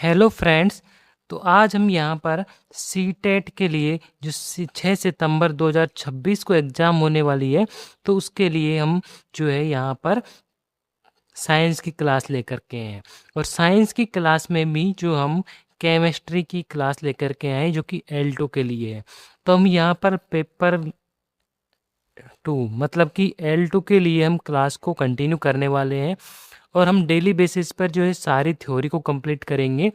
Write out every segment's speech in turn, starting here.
Hello friends. तो आज हम यहाँ पर सीटेट के लिए जो 6 सितंबर 2026 को एग्ज़ाम होने वाली है, तो उसके लिए हम जो है यहाँ पर साइंस की क्लास लेकर के हैं। और साइंस की क्लास में भी जो हम केमिस्ट्री की क्लास लेकर के आए जो कि L2 के लिए है। तो हम यहाँ पर पेपर 2 मतलब कि L2 के लिए हम क्लास को कंटिन्यू करने वाले हैं। और हम डेली बेसिस पर जो है सारी थ्योरी को कंप्लीट करेंगे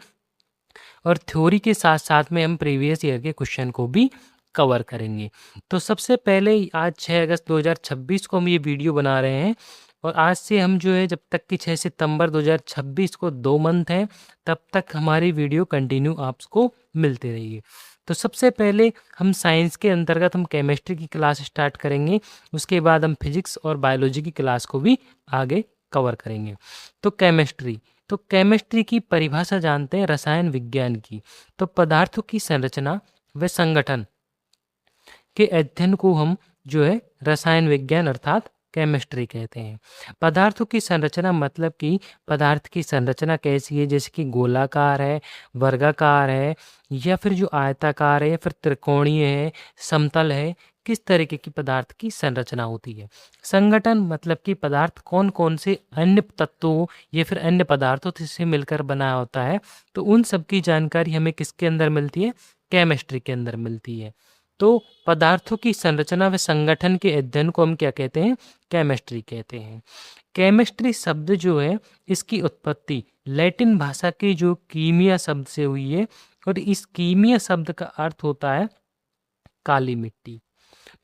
और थ्योरी के साथ साथ में हम प्रीवियस ईयर के क्वेश्चन को भी कवर करेंगे। तो सबसे पहले आज 6 अगस्त 2026 को हम ये वीडियो बना रहे हैं। और आज से हम जो है जब तक कि 6 सितंबर 2026 को 2 मंथ हैं, तब तक हमारी वीडियो कंटिन्यू आपको मिलती रहेगी। तो सबसे पहले हम साइंस के अंतर्गत हम केमिस्ट्री की क्लास स्टार्ट करेंगे। उसके बाद हम फिजिक्स और बायोलॉजी की क्लास को भी आगे कवर करेंगे। तो केमिस्ट्री की परिभाषा जानते हैं रसायन विज्ञान की। तो पदार्थों की संरचना व संगठन के अध्ययन को हम जो है रसायन विज्ञान अर्थात केमिस्ट्री कहते हैं। पदार्थों की संरचना मतलब कि पदार्थ की संरचना कैसी है, जैसे कि गोलाकार है, वर्गाकार है, या फिर जो आयताकार है, या फिर त्रिकोणीय है, समतल है, किस तरीके की पदार्थ की संरचना होती है। संगठन मतलब कि पदार्थ कौन कौन से अन्य तत्वों या फिर अन्य पदार्थों से मिलकर बना होता है। तो उन सब की जानकारी हमें किसके अंदर मिलती है? केमिस्ट्री के अंदर मिलती है। तो पदार्थों की संरचना व संगठन के अध्ययन को हम क्या कहते हैं? केमिस्ट्री कहते हैं। केमिस्ट्री शब्द जो है इसकी उत्पत्ति लैटिन भाषा के जो कीमिया शब्द से हुई है। और इस कीमिया शब्द का अर्थ होता है काली मिट्टी।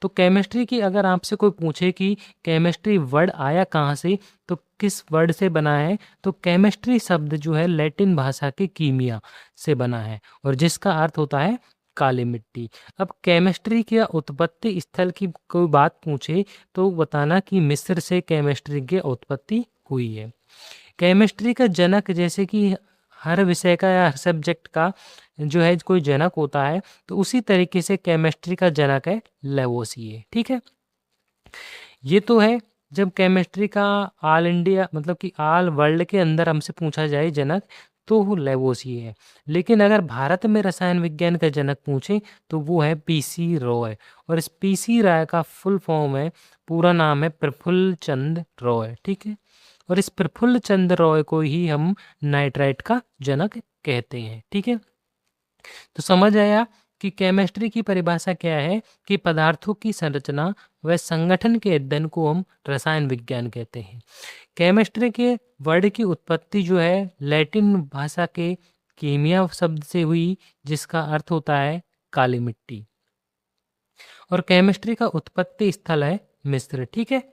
तो केमिस्ट्री की अगर आपसे कोई पूछे कि केमिस्ट्री वर्ड आया कहाँ से, तो किस वर्ड से बना है, तो केमिस्ट्री शब्द जो है लैटिन भाषा के कीमिया से बना है और जिसका अर्थ होता है काली मिट्टी। अब केमिस्ट्री की उत्पत्ति स्थल की कोई बात पूछे तो बताना कि मिस्र से केमिस्ट्री की उत्पत्ति हुई है। केमिस्ट्री का जनक, जैसे कि हर विषय का या हर सब्जेक्ट का जो है कोई जनक होता है, तो उसी तरीके से केमिस्ट्री का जनक है लेवोसिए। ठीक है, ये तो है जब केमिस्ट्री का ऑल इंडिया मतलब कि ऑल वर्ल्ड के अंदर हमसे पूछा जाए जनक, तो वो लेवोसिए है। लेकिन अगर भारत में रसायन विज्ञान का जनक पूछे तो वो है पीसी रॉय। और इस पीसी रॉय का फुल फॉर्म है, पूरा नाम है प्रफुल्ल चंद्र रॉय। ठीक है, और इस प्रफुल्ल चंद्र रॉय को ही हम नाइट्राइट का जनक कहते हैं। ठीक है, तो समझ आया कि केमिस्ट्री की परिभाषा क्या है कि पदार्थों की संरचना व संगठन के अध्ययन को हम रसायन विज्ञान कहते हैं। केमिस्ट्री के वर्ड की उत्पत्ति जो है लैटिन भाषा के कीमिया शब्द से हुई, जिसका अर्थ होता है काली मिट्टी। और केमिस्ट्री का उत्पत्ति स्थल है मिस्र। ठीक है,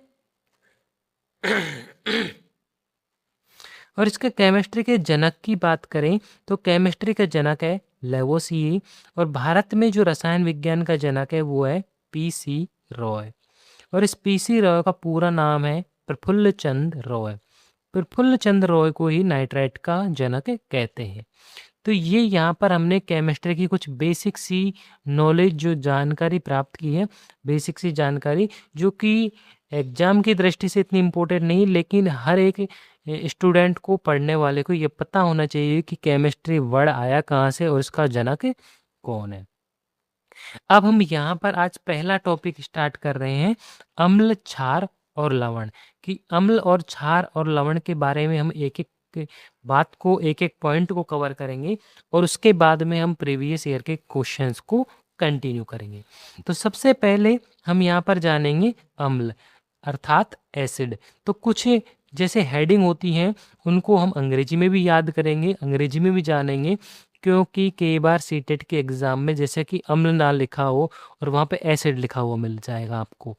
और इसके केमिस्ट्री के जनक की बात करें तो केमिस्ट्री का जनक है लेवोसिए। और भारत में जो रसायन विज्ञान का जनक है वो है पीसी रॉय। और इस पीसी रॉय का पूरा नाम है प्रफुल्ल चंद्र रॉय। प्रफुल्ल चंद्र रॉय को ही नाइट्राइट का जनक कहते हैं। तो ये यहाँ पर हमने केमिस्ट्री की कुछ बेसिक सी नॉलेज जो जानकारी प्राप्त की है, बेसिक सी जानकारी जो कि एग्जाम की दृष्टि से इतनी इम्पोर्टेंट नहीं, लेकिन हर एक स्टूडेंट को, पढ़ने वाले को ये पता होना चाहिए कि केमिस्ट्री वर्ड आया कहाँ से और इसका जनक कौन है। अब हम यहाँ पर आज पहला टॉपिक स्टार्ट कर रहे हैं, अम्ल, क्षार और लवण। कि अम्ल और क्षार और लवण के बारे में हम एक एक बात को, एक एक पॉइंट को कवर करेंगे और उसके बाद में हम प्रीवियस ईयर के क्वेश्चंस को कंटिन्यू करेंगे। तो सबसे पहले हम यहाँ पर जानेंगे अम्ल अर्थात एसिड। तो कुछ जैसे हेडिंग होती हैं उनको हम अंग्रेजी में भी याद करेंगे, अंग्रेजी में भी जानेंगे, क्योंकि कई बार सीटेट के एग्ज़ाम में जैसे कि अम्ल ना लिखा हो और वहाँ पे एसिड लिखा हुआ मिल जाएगा आपको।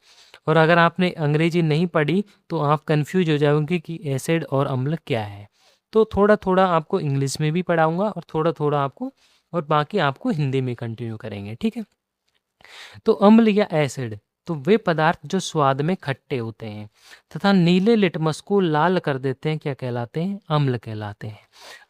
और अगर आपने अंग्रेजी नहीं पढ़ी तो आप कंफ्यूज हो जाओगे कि एसिड और अम्ल क्या है। तो थोड़ा थोड़ा आपको इंग्लिश में भी पढ़ाऊँगा और थोड़ा थोड़ा आपको, और बाकी आपको हिंदी में कंटिन्यू करेंगे। ठीक है, तो अम्ल या एसिड तो वे पदार्थ जो स्वाद में खट्टे होते हैं तथा नीले लिटमस को लाल कर देते हैं, क्या कहलाते हैं? अम्ल कहलाते हैं।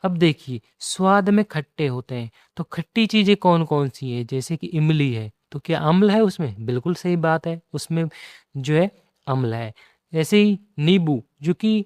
अब देखिए, स्वाद में खट्टे होते हैं तो खट्टी चीजें कौन कौन सी है? जैसे कि इमली है तो क्या अम्ल है उसमें? बिल्कुल सही बात है, उसमें जो है अम्ल है। ऐसे ही नींबू जो कि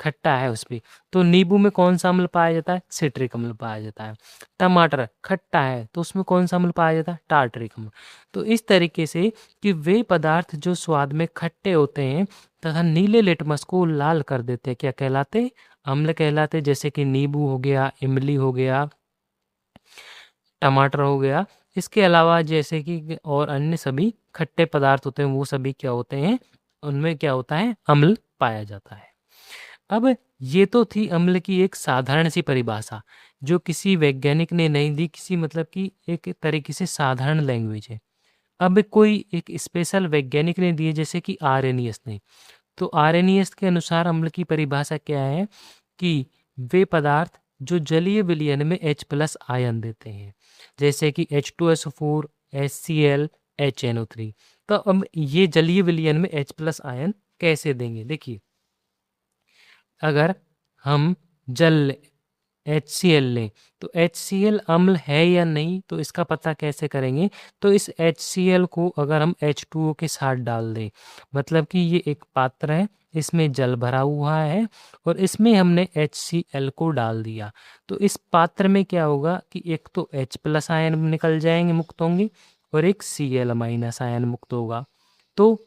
खट्टा है उस पे, तो नींबू में कौन सा अम्ल पाया जाता है? सिट्रिक अम्ल पाया जाता है। टमाटर खट्टा है तो उसमें कौन सा अम्ल पाया जाता है? टार्टरिक अम्ल। तो इस तरीके से कि वे पदार्थ जो स्वाद में खट्टे होते हैं तथा नीले लिटमस को लाल कर देते हैं, क्या कहलाते हैं? अम्ल कहलाते हैं। जैसे कि नींबू हो गया, इमली हो गया, टमाटर हो गया। इसके अलावा जैसे कि और अन्य सभी खट्टे पदार्थ होते हैं वो सभी क्या होते हैं? उनमें क्या होता है? अम्ल पाया जाता है। अब ये तो थी अम्ल की एक साधारण सी परिभाषा जो किसी वैज्ञानिक ने नहीं दी, किसी मतलब कि एक तरीके से साधारण लैंग्वेज है। अब कोई एक स्पेशल वैज्ञानिक ने दी है जैसे कि आर्रेनियस ने। तो आर्रेनियस के अनुसार अम्ल की परिभाषा क्या है कि वे पदार्थ जो जलीय विलयन में H+ आयन देते हैं, जैसे कि H2SO4, HCl, HNO3। तो अब ये जलीय विलयन में H+ आयन कैसे देंगे? देखिए, अगर हम जल HCl लें तो HCl अम्ल है या नहीं, तो इसका पता कैसे करेंगे? तो इस HCl को अगर हम H2O के साथ डाल दें, मतलब कि ये एक पात्र है, इसमें जल भरा हुआ है और इसमें हमने HCl को डाल दिया, तो इस पात्र में क्या होगा कि एक तो H+ आयन निकल जाएंगे, मुक्त होंगे, और एक Cl- आयन मुक्त होगा। तो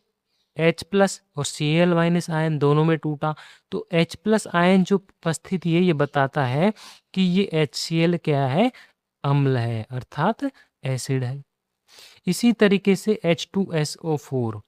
H+ और Cl- आयन दोनों में टूटा, तो H+ आयन जो उपस्थिति है ये बताता है कि ये HCl क्या है? अम्ल है, अर्थात एसिड है। इसी तरीके से H2SO4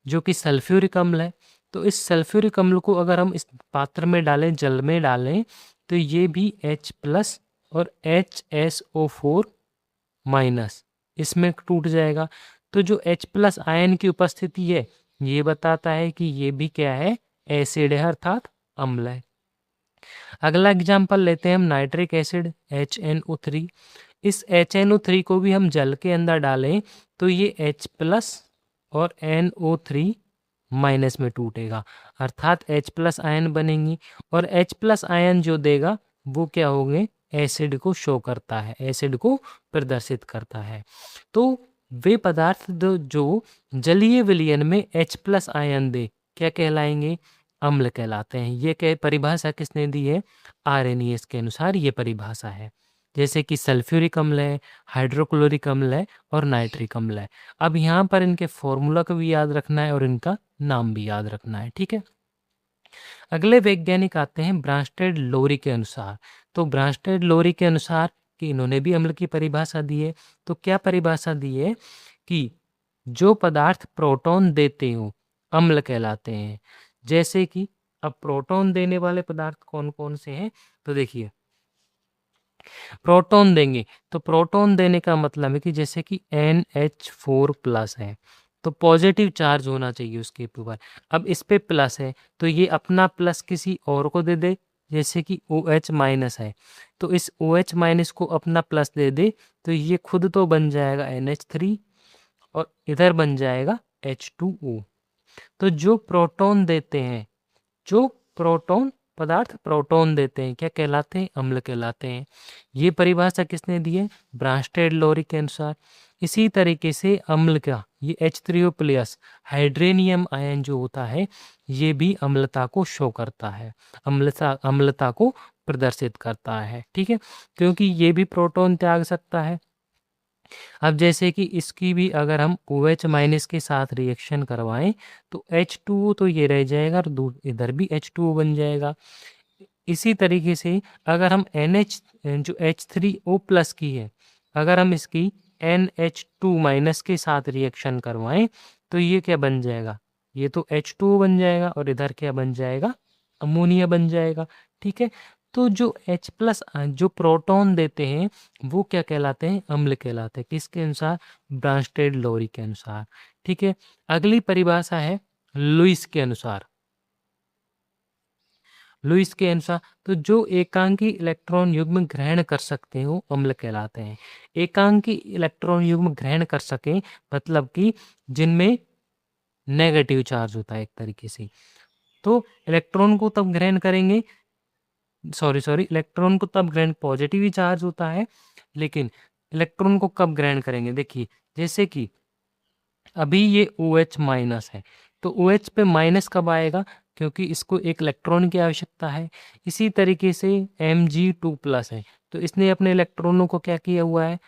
जो कि सल्फ्यूरिक अम्ल है, तो इस सल्फ्यूरिक अम्ल को अगर हम इस पात्र में डालें, जल में डालें, तो ये भी H+ और HSO4- इसमें टूट जाएगा। तो जो H+ आयन की उपस्थिति है ये बताता है कि ये भी क्या है? एसिड है, अर्थात अम्ल है। अगला एग्जाम्पल लेते हैं हम नाइट्रिक एसिड HNO3। इस HNO3 को भी हम जल के अंदर डालें तो ये H+ और NO3- में टूटेगा, अर्थात H+ आयन बनेंगी, और H+ आयन जो देगा वो क्या होंगे? एसिड को शो करता है, एसिड को प्रदर्शित करता है। तो वे पदार्थ जो जलीय विलयन में H+ आयन दे क्या कहलाएंगे? अम्ल कहलाते हैं। ये क्या परिभाषा किसने दी है? आर्रेनियस के अनुसार ये परिभाषा है। जैसे कि सल्फ्यूरिक अम्ल है, हाइड्रोक्लोरिक अम्ल है और नाइट्रिक अम्ल है। अब यहाँ पर इनके फॉर्मूला को भी याद रखना है और इनका नाम भी याद रखना है, ठीक है। अगले वैज्ञानिक आते हैं ब्रांस्टेड लोरी के अनुसार। तो ब्रांस्टेड लोरी के अनुसार कि इन्होंने भी अम्ल की परिभाषा दी है। तो क्या परिभाषा दी है कि जो पदार्थ प्रोटॉन देते हो अम्ल कहलाते हैं। जैसे कि अब प्रोटॉन देने वाले पदार्थ कौन कौन से हैं? तो देखिए, प्रोटॉन देंगे तो प्रोटॉन देने का मतलब है कि जैसे कि NH4+ है तो पॉजिटिव चार्ज होना चाहिए उसके ऊपर। अब इस पे प्लस है तो ये अपना प्लस किसी और को दे दे, जैसे कि OH- है तो इस OH- को अपना प्लस दे दे, तो ये खुद तो बन जाएगा NH3 और इधर बन जाएगा H2O। तो जो प्रोटॉन देते हैं, जो प्रोटॉन पदार्थ प्रोटॉन देते हैं क्या कहलाते हैं? अम्ल कहलाते हैं। ये परिभाषा किसने दी है? ब्रांस्टेड लोरी के अनुसार। इसी तरीके से अम्ल का ये H3O+ हाइड्रेनियम आयन जो होता है ये भी अम्लता को शो करता है, अम्लता को प्रदर्शित करता है, ठीक है, क्योंकि ये भी प्रोटॉन त्याग सकता है। अब जैसे कि इसकी भी अगर हम OH- के साथ रिएक्शन करवाएं तो H2O तो ये रह जाएगा और इधर भी H2O बन जाएगा। इसी तरीके से अगर हम NH जो H3O+ की है, अगर हम इसकी NH2- के साथ रिएक्शन करवाएं तो ये क्या बन जाएगा? ये तो H2O बन जाएगा और इधर क्या बन जाएगा? अमोनिया बन जाएगा, ठीक है। तो जो H+ जो प्रोटॉन देते हैं वो क्या कहलाते हैं? अम्ल कहलाते हैं। किसके अनुसार? ब्रांस्टेड लोरी के अनुसार, ठीक है। अगली परिभाषा है लुईस के अनुसार। लुईस के अनुसार तो जो एकांकी इलेक्ट्रॉन युग्म ग्रहण कर सकते हो अम्ल कहलाते हैं। एकांकी इलेक्ट्रॉन युग्म ग्रहण कर सके मतलब कि जिनमें नेगेटिव चार्ज होता है एक तरीके से, तो इलेक्ट्रॉन को तब ग्रहण करेंगे, सॉरी इलेक्ट्रॉन को तब ग्रहण, पॉजिटिव ही चार्ज होता है, लेकिन इलेक्ट्रॉन को कब ग्रहण करेंगे? देखिए, जैसे कि अभी ये OH- है तो OH पे माइनस कब आएगा? क्योंकि इसको एक इलेक्ट्रॉन की आवश्यकता है। इसी तरीके से Mg2+ है, तो इसने अपने इलेक्ट्रॉनों को क्या किया हुआ है,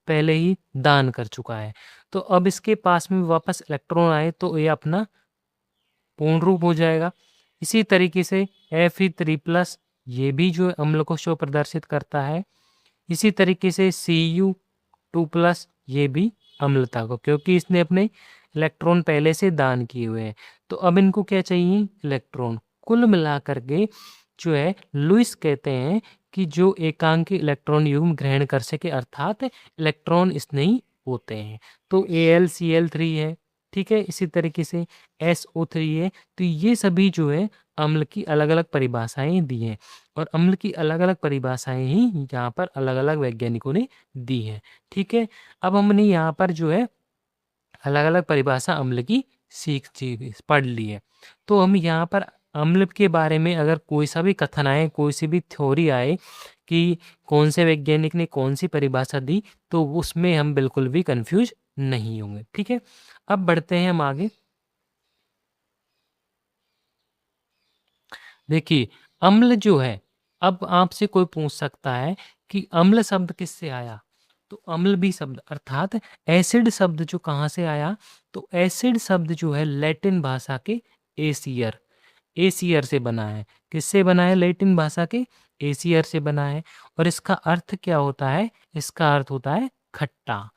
पहले ही दान कर चुका है। तो अब इसके पास में वापस इलेक्ट्रॉन आए तो ये अपना पूर्ण रूप हो जाएगा। इसी तरीके से Fe3+, ये भी जो है अम्ल को शो प्रदर्शित करता है। इसी तरीके से Cu2+, ये भी अम्लता को, क्योंकि इसने अपने इलेक्ट्रॉन पहले से दान किए हुए हैं। तो अब इनको क्या चाहिए, इलेक्ट्रॉन। कुल मिलाकर के जो है लुईस कहते हैं कि जो एकांकी इलेक्ट्रॉन युग्म ग्रहण कर सके, अर्थात इलेक्ट्रॉन स्नेही होते हैं। तो AlCl3 है, ठीक है। इसी तरीके से SO3 है। तो ये सभी जो है अम्ल की अलग अलग परिभाषाएं दी हैं, और अम्ल की अलग अलग परिभाषाएं ही यहाँ पर अलग अलग वैज्ञानिकों ने दी हैं, ठीक है। अब हमने यहाँ पर जो है अलग अलग परिभाषा अम्ल की पढ़ ली है। तो हम यहाँ पर अम्ल के बारे में अगर कोई सा भी कथन आए, कोई सी भी थ्योरी आए कि कौन से वैज्ञानिक ने कौन सी परिभाषा दी, तो उसमें हम बिल्कुल भी कंफ्यूज नहीं होंगे, ठीक है। अब बढ़ते हैं हम आगे। देखिए, अम्ल जो है, अब आपसे कोई पूछ सकता है कि अम्ल शब्द किससे आया, तो अम्ल भी शब्द अर्थात एसिड शब्द जो कहाँ से आया, तो एसिड शब्द जो है लैटिन भाषा के एसियर एसियर से बना है। किससे बना है, लैटिन भाषा के एसियर से बना है। और इसका अर्थ क्या होता है, इसका अर्थ होता है खट्टा।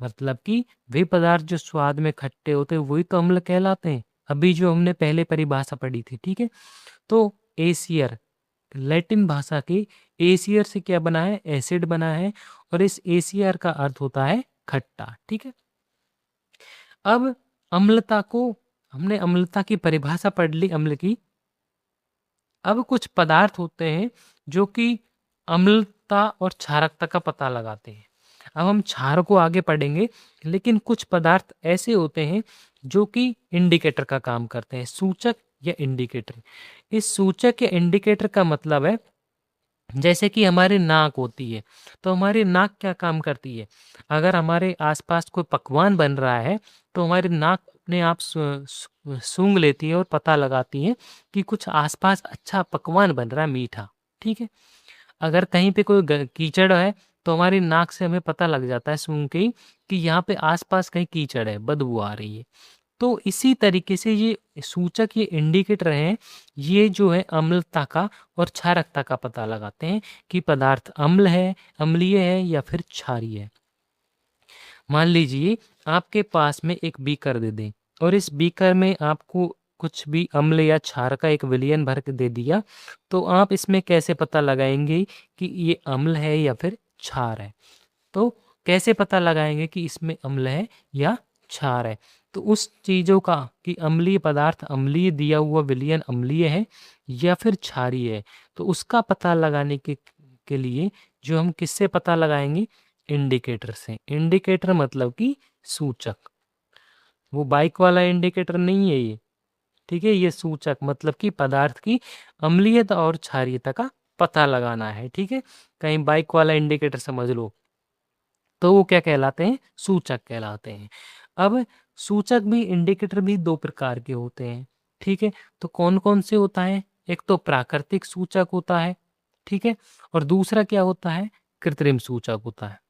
मतलब कि वे पदार्थ जो स्वाद में खट्टे होते हैं वही तो अम्ल कहलाते हैं। अभी जो हमने पहले परिभाषा पढ़ी थी, ठीक है। तो एसियर लैटिन भाषा के एसियर से क्या बना है, एसिड बना है, और इस एसियर का अर्थ होता है खट्टा, ठीक है। अब अम्लता को, हमने अम्लता की परिभाषा पढ़ ली अम्ल की। अब कुछ पदार्थ होते हैं जो कि अम्लता और क्षारकता का पता लगाते हैं। अब हम क्षार को आगे पढ़ेंगे, लेकिन कुछ पदार्थ ऐसे होते हैं जो कि इंडिकेटर का काम करते हैं, सूचक या इंडिकेटर। इस सूचक या इंडिकेटर का मतलब है, जैसे कि हमारी नाक होती है, तो हमारी नाक क्या काम करती है, अगर हमारे आसपास कोई पकवान बन रहा है तो हमारी नाक अपने आप सूंघ लेती है और पता लगाती है कि कुछ आसपास अच्छा पकवान बन रहा है, मीठा, ठीक है। अगर कहीं पे कोई कीचड़ है तो हमारी नाक से हमें पता लग जाता है सूंघ के ही कि यहाँ पे आसपास कहीं कीचड़ है, बदबू आ रही है। तो इसी तरीके से ये सूचक, ये इंडिकेटर हैं, ये जो है अम्लता का और क्षारकता का पता लगाते हैं कि पदार्थ अम्ल है, अम्लीय है या फिर क्षारीय है। मान लीजिए आपके पास में एक बीकर दे दें, और इस बीकर में आपको कुछ भी अम्ल या क्षार का एक विलयन भर के दे दिया, तो आप इसमें कैसे पता लगाएंगे कि ये अम्ल है या फिर क्षार है। तो कैसे पता लगाएंगे कि इसमें अम्ल है या क्षार है, तो उस चीज़ों का कि अम्लीय पदार्थ, अम्लीय दिया हुआ विलयन अम्लीय है या फिर क्षारीय है, तो उसका पता लगाने के लिए जो हम किससे पता लगाएंगे, इंडिकेटर से। इंडिकेटर मतलब कि सूचक, वो बाइक वाला इंडिकेटर नहीं है ये, ठीक है। ये सूचक मतलब कि पदार्थ की अम्लीयता और क्षारीयता का पता लगाना है, ठीक है। कहीं बाइक वाला इंडिकेटर समझ लो, तो वो क्या कहलाते हैं, सूचक कहलाते हैं। अब सूचक भी, इंडिकेटर भी दो प्रकार के होते हैं, ठीक है। तो कौन कौन से होता है, एक तो प्राकृतिक सूचक होता है, ठीक है, और दूसरा क्या होता है, कृत्रिम सूचक होता है।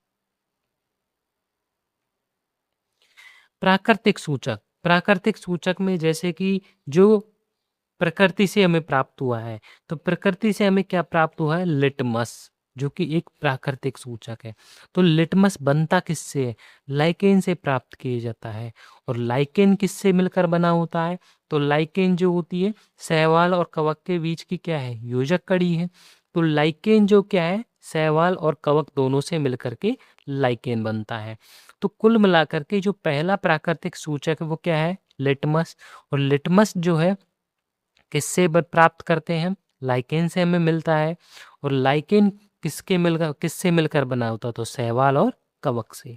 प्राकृतिक सूचक, प्राकृतिक सूचक में जैसे कि जो प्रकृति से हमें प्राप्त हुआ है, तो प्रकृति से हमें क्या प्राप्त हुआ है, लिटमस, जो कि एक प्राकृतिक सूचक है। तो लिटमस बनता किससे है, लाइकेन से प्राप्त किया जाता है। और लाइकेन किससे मिलकर बना होता है, तो लाइकेन जो होती है शैवाल और कवक के बीच की क्या है, योजक कड़ी है। तो लाइकेन जो क्या है, शैवाल और कवक दोनों से मिलकर के लाइकेन बनता है। तो कुल मिलाकर के जो पहला प्राकृतिक सूचक है वो क्या है, लिटमस। और लिटमस जो है किससे प्राप्त करते हैं, लाइकेन से हमें मिलता है। और लाइकेन किससे मिलकर बना होता है, तो शैवाल और कवक से।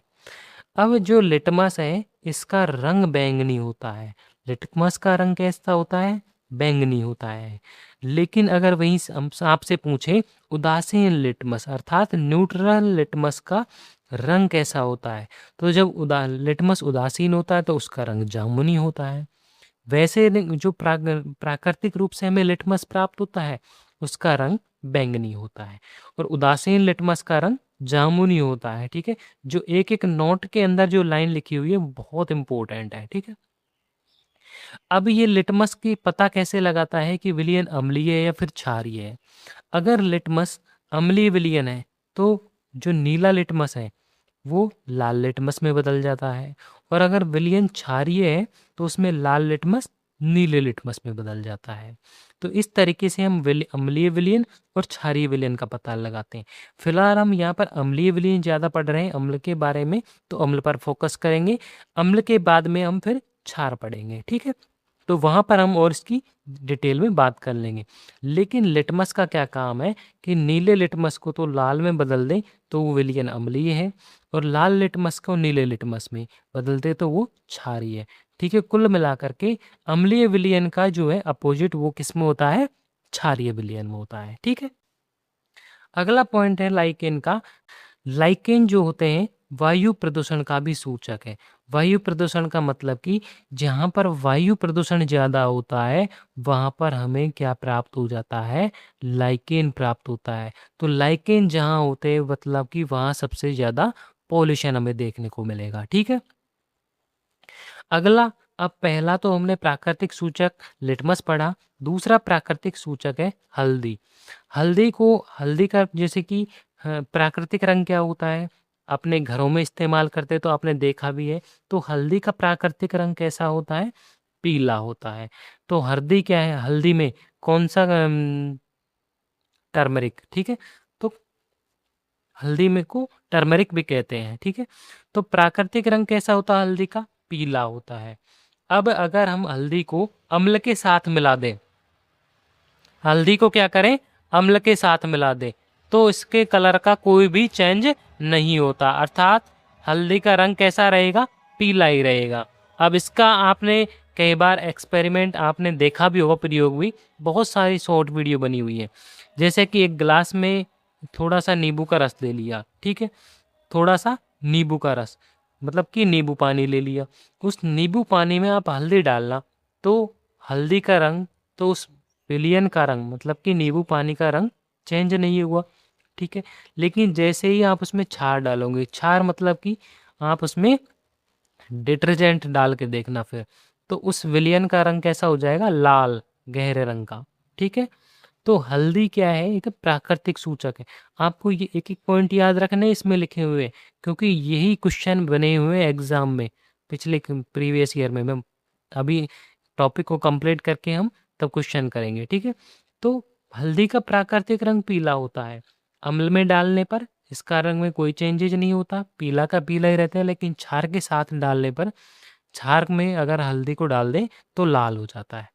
अब जो लिटमस है इसका रंग बैंगनी होता है। लिटमस का रंग कैसा होता है, बैंगनी होता है। लेकिन अगर वहीं हम आपसे पूछे उदासीन लिटमस अर्थात न्यूट्रल लिटमस का रंग कैसा होता है, तो जब लिटमस उदासीन होता है तो उसका रंग जामुनी होता है। वैसे जो प्राकृतिक रूप से हमें लिटमस प्राप्त होता है उसका रंग बैंगनी होता है, और उदासीन लिटमस का रंग जामुनी होता है। ठीक है, जो एक एक नोट के अंदर जो लाइन लिखी हुई है वो बहुत इंपॉर्टेंट है। ठीक है, अब ये लिटमस की पता कैसे लगाता है कि विलयन अम्लीय है या फिर क्षारीय है। अगर लिटमस अम्लीय विलयन है तो जो नीला लिटमस है वो लाल लिटमस में बदल जाता है, और अगर विलयन क्षारीय है तो उसमें लाल लिटमस नीले लिटमस में बदल जाता है। तो इस तरीके से हम अम्लीय विलयन और क्षारीय विलयन का पता लगाते हैं। फिलहाल हम यहाँ पर अम्लीय विलयन ज़्यादा पढ़ रहे हैं अम्ल के बारे में, तो अम्ल पर फोकस करेंगे। अम्ल के बाद में हम फिर क्षार पढ़ेंगे। ठीक है, तो वहाँ पर हम और इसकी डिटेल में बात कर लेंगे। लेकिन लिटमस का क्या काम है कि नीले लिटमस को तो लाल में बदल दें तो वो विलयन अम्लीय है, और लाल लिटमस को नीले लिटमस में बदल दे तो वो क्षारीय है। ठीक है, कुल मिलाकर के अम्लीय विलयन का जो है अपोजिट वो किस में होता है, क्षारीय विलयन में होता है। ठीक है, अगला पॉइंट है लाइकेन का। लाइकेन जो होते हैं वायु प्रदूषण का भी सूचक है। वायु प्रदूषण का मतलब कि जहाँ पर वायु प्रदूषण ज़्यादा होता है वहाँ पर हमें क्या प्राप्त हो जाता है, लाइकेन प्राप्त होता है। तो लाइकेन जहाँ होते हैं मतलब कि वहाँ सबसे ज़्यादा पॉल्यूशन हमें देखने को मिलेगा। ठीक है, अगला, अब पहला तो हमने प्राकृतिक सूचक लिटमस पढ़ा, दूसरा प्राकृतिक सूचक है हल्दी। हल्दी का जैसे कि प्राकृतिक रंग क्या होता है, अपने घरों में इस्तेमाल करते तो आपने देखा भी है। तो हल्दी का प्राकृतिक रंग कैसा होता है, पीला होता है। तो हल्दी क्या है, हल्दी में कौन सा टर्मरिक। ठीक है, तो हल्दी में को टर्मरिक भी कहते हैं। ठीक है, तो प्राकृतिक रंग कैसा होता है हल्दी का, पीला होता है। अब अगर हम हल्दी को अम्ल के साथ मिला दें, हल्दी को क्या करें, अम्ल के साथ मिला दें, तो इसके कलर का कोई भी चेंज नहीं होता, अर्थात हल्दी का रंग कैसा रहेगा, पीला ही रहेगा। अब इसका आपने कई बार एक्सपेरिमेंट आपने देखा भी होगा, प्रयोग भी, बहुत सारी शॉर्ट वीडियो बनी हुई है। जैसे कि एक गिलास में थोड़ा सा नींबू का रस ले लिया। ठीक है, थोड़ा सा नींबू का रस मतलब कि नींबू पानी ले लिया, उस नींबू पानी में आप हल्दी डालना, तो हल्दी का रंग, तो उस विलियन का रंग मतलब कि नींबू पानी का रंग चेंज नहीं हुआ। ठीक है, लेकिन जैसे ही आप उसमें क्षार डालोगे, क्षार मतलब कि आप उसमें डिटर्जेंट डाल के देखना फिर, तो उस विलियन का रंग कैसा हो जाएगा, लाल गहरे रंग का। ठीक है, तो हल्दी क्या है, एक प्राकृतिक सूचक है। आपको ये एक एक पॉइंट याद रखने इसमें लिखे हुए, क्योंकि यही क्वेश्चन बने हुए हैं एग्जाम में, पिछले प्रीवियस ईयर में। मैं अभी टॉपिक को कंप्लीट करके हम तब क्वेश्चन करेंगे। ठीक है, तो हल्दी का प्राकृतिक रंग पीला होता है। अम्ल में डालने पर इसका रंग में कोई चेंजेज नहीं होता, पीला का पीला ही रहता है। लेकिन क्षार के साथ डालने पर, क्षार में अगर हल्दी को डाल दें तो लाल हो जाता है।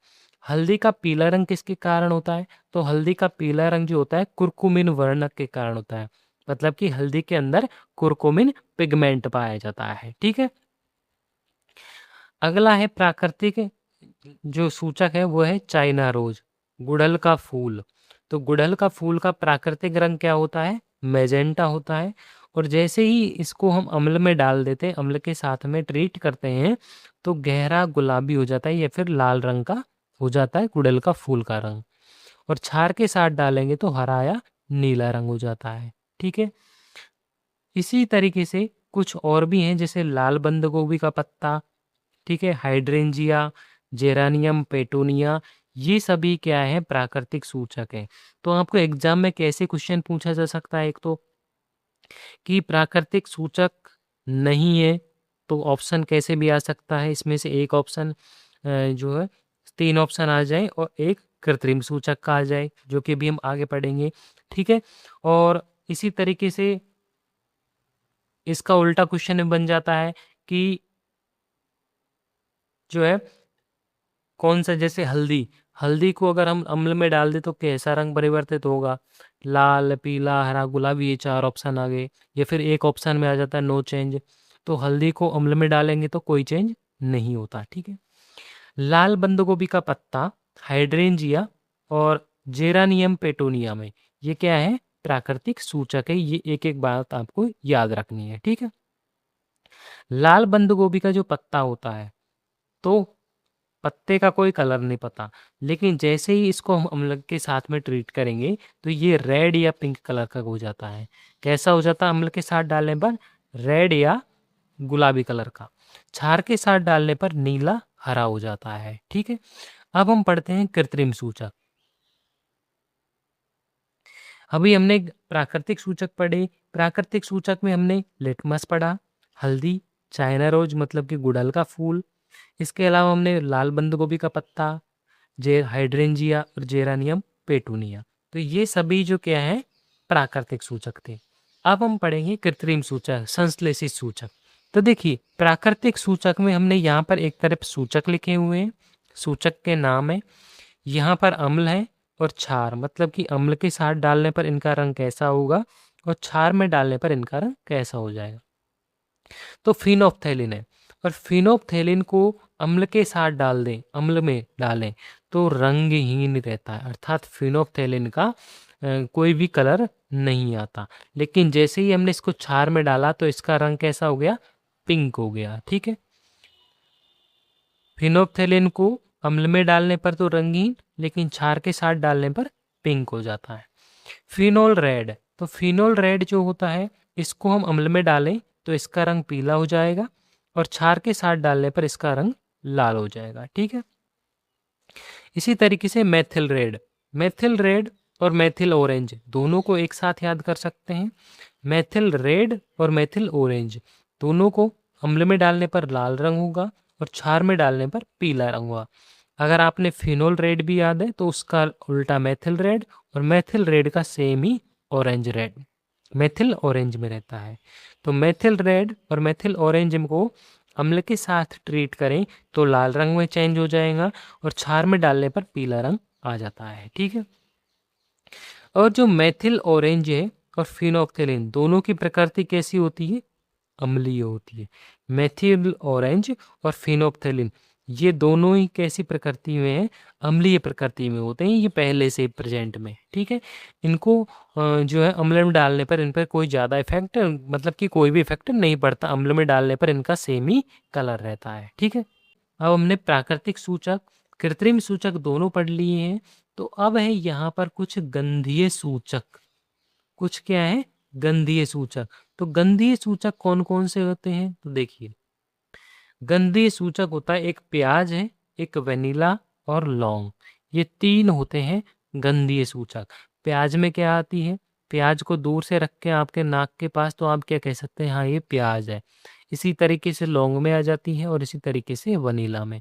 हल्दी का पीला रंग किसके कारण होता है, तो हल्दी का पीला रंग जो होता है कुरकुमिन वर्णक के कारण होता है, मतलब कि हल्दी के अंदर कुरकुमिन पिगमेंट पाया जाता है। ठीक है, अगला है प्राकृतिक जो सूचक है वो है चाइना रोज, गुड़हल का फूल। तो गुड़हल का फूल का प्राकृतिक रंग क्या होता है, मैजेंटा होता है। और जैसे ही इसको हम अम्ल में डाल देते हैं, अम्ल के साथ में ट्रीट करते हैं, तो गहरा गुलाबी हो जाता है या फिर लाल रंग का हो जाता है गुड़हल का फूल का रंग। और क्षार के साथ डालेंगे तो हरा या नीला रंग हो जाता है। ठीक है, इसी तरीके से कुछ और भी हैं, जैसे लाल बंद गोभी का पत्ता। ठीक है, हाइड्रेंजिया, जेरानियम, पेटूनिया, ये सभी क्या है, प्राकृतिक सूचक हैं। तो आपको एग्जाम में कैसे क्वेश्चन पूछा जा सकता है, एक तो कि प्राकृतिक सूचक नहीं है, तो ऑप्शन कैसे भी आ सकता है, इसमें से एक ऑप्शन जो है, तीन ऑप्शन आ जाए और एक कृत्रिम सूचक का आ जाए, जो कि भी हम आगे पढ़ेंगे। ठीक है, और इसी तरीके से इसका उल्टा क्वेश्चन बन जाता है कि जो है कौन सा, जैसे हल्दी, हल्दी को अगर हम अम्ल में डाल दें तो कैसा रंग परिवर्तित होगा, लाल, पीला, हरा, गुलाबी, ये चार ऑप्शन आ गए। या फिर एक ऑप्शन में आ जाता है नो चेंज, तो हल्दी को अम्ल में डालेंगे तो कोई चेंज नहीं होता। ठीक है, लाल बंद गोभी का पत्ता, हाइड्रेंजिया और जेरानियम पेटोनिया में ये क्या है, प्राकृतिक सूचक है। ये एक एक बात आपको याद रखनी है। ठीक है, लाल बंद गोभी का जो पत्ता होता है, तो पत्ते का कोई कलर नहीं पता, लेकिन जैसे ही इसको हम अम्ल के साथ में ट्रीट करेंगे तो ये रेड या पिंक कलर का हो जाता है। कैसा हो जाता है अम्ल के साथ डालने पर? रेड या गुलाबी कलर का। क्षार के साथ डालने पर नीला हरा हो जाता है। ठीक है, अब हम पढ़ते हैं कृत्रिम सूचक। अभी हमने प्राकृतिक सूचक पढ़े। प्राकृतिक सूचक में हमने लिटमस पढ़ा, हल्दी, चाइना रोज मतलब कि गुड़हल का फूल, इसके अलावा हमने लाल बंद गोभी का पत्ता, हाइड्रेंजिया और जेरानियम पेटूनिया। तो ये सभी जो क्या है प्राकृतिक सूचक थे। अब हम पढ़ेंगे कृत्रिम सूचक, संश्लेषित सूचक। तो देखिए प्राकृतिक सूचक में हमने यहाँ पर एक तरफ सूचक लिखे हुए हैं, सूचक के नाम है, यहाँ पर अम्ल है और क्षार, मतलब कि अम्ल के साथ डालने पर इनका रंग कैसा होगा और क्षार में डालने पर इनका रंग कैसा हो जाएगा। तो फिनोप्थेलिन है, और फिनोप्थेलिन को अम्ल के साथ डाल दें, अम्ल में डालें तो रंगहीन रहता है, अर्थात फिनोप्थेलिन का कोई भी कलर नहीं आता। लेकिन जैसे ही हमने इसको क्षार में डाला तो इसका रंग कैसा हो गया? पिंक हो गया। ठीक है, फिनोप्थेलिन को अम्ल में डालने पर तो रंगीन, लेकिन क्षार के साथ डालने पर पिंक हो जाता है। फिनोल रेड, तो फिनोल रेड जो होता है इसको हम अम्ल में डालें तो इसका रंग पीला हो जाएगा और क्षार के साथ डालने पर इसका रंग लाल हो जाएगा। ठीक है, इसी तरीके से मेथिल रेड, मेथिल रेड और मेथिल ऑरेंज दोनों को एक साथ याद कर सकते हैं। मेथिल रेड और मेथिल ऑरेंज दोनों को अम्ल में डालने पर लाल रंग होगा और क्षार में डालने पर पीला रंग होगा। अगर आपने फिनोल रेड भी याद है तो उसका उल्टा मेथिल रेड, और मेथिल रेड का सेम ही ऑरेंज रेड, मेथिल ऑरेंज में रहता है। तो मेथिल रेड और मेथिल ऑरेंज को अम्ल के साथ ट्रीट करें तो लाल रंग में चेंज हो जाएगा और क्षार में डालने पर पीला रंग आ जाता है। ठीक है, और जो मेथिल ऑरेंज है और फिनोप्थेलिन दोनों की प्रकृति कैसी होती है? अम्लीय होती है। मेथिल ऑरेंज और फिनोप्थेलिन ये दोनों ही कैसी प्रकृति में है? अम्लीय प्रकृति में होते हैं, ये पहले से प्रेजेंट में। ठीक है, इनको जो है अम्ल में डालने पर इन पर कोई ज़्यादा इफेक्ट, मतलब कि कोई भी इफेक्ट नहीं पड़ता, अम्ल में डालने पर इनका सेम ही कलर रहता है। ठीक है, अब हमने प्राकृतिक सूचक, कृत्रिम सूचक दोनों पढ़ लिए हैं। तो अब है यहाँ पर कुछ गंधीय सूचक। कुछ क्या है? गंधीय सूचक। तो गंधीय सूचक कौन कौन से होते हैं? तो देखिए गंधीय सूचक होता है, एक प्याज है, एक वेनिला और लौंग, ये तीन होते हैं गंधीय सूचक। प्याज में क्या आती है? प्याज को दूर से रख के आपके नाक के पास तो आप क्या कह सकते हैं? हाँ ये प्याज है। इसी तरीके से लौंग में आ जाती है और इसी तरीके से वनीला में।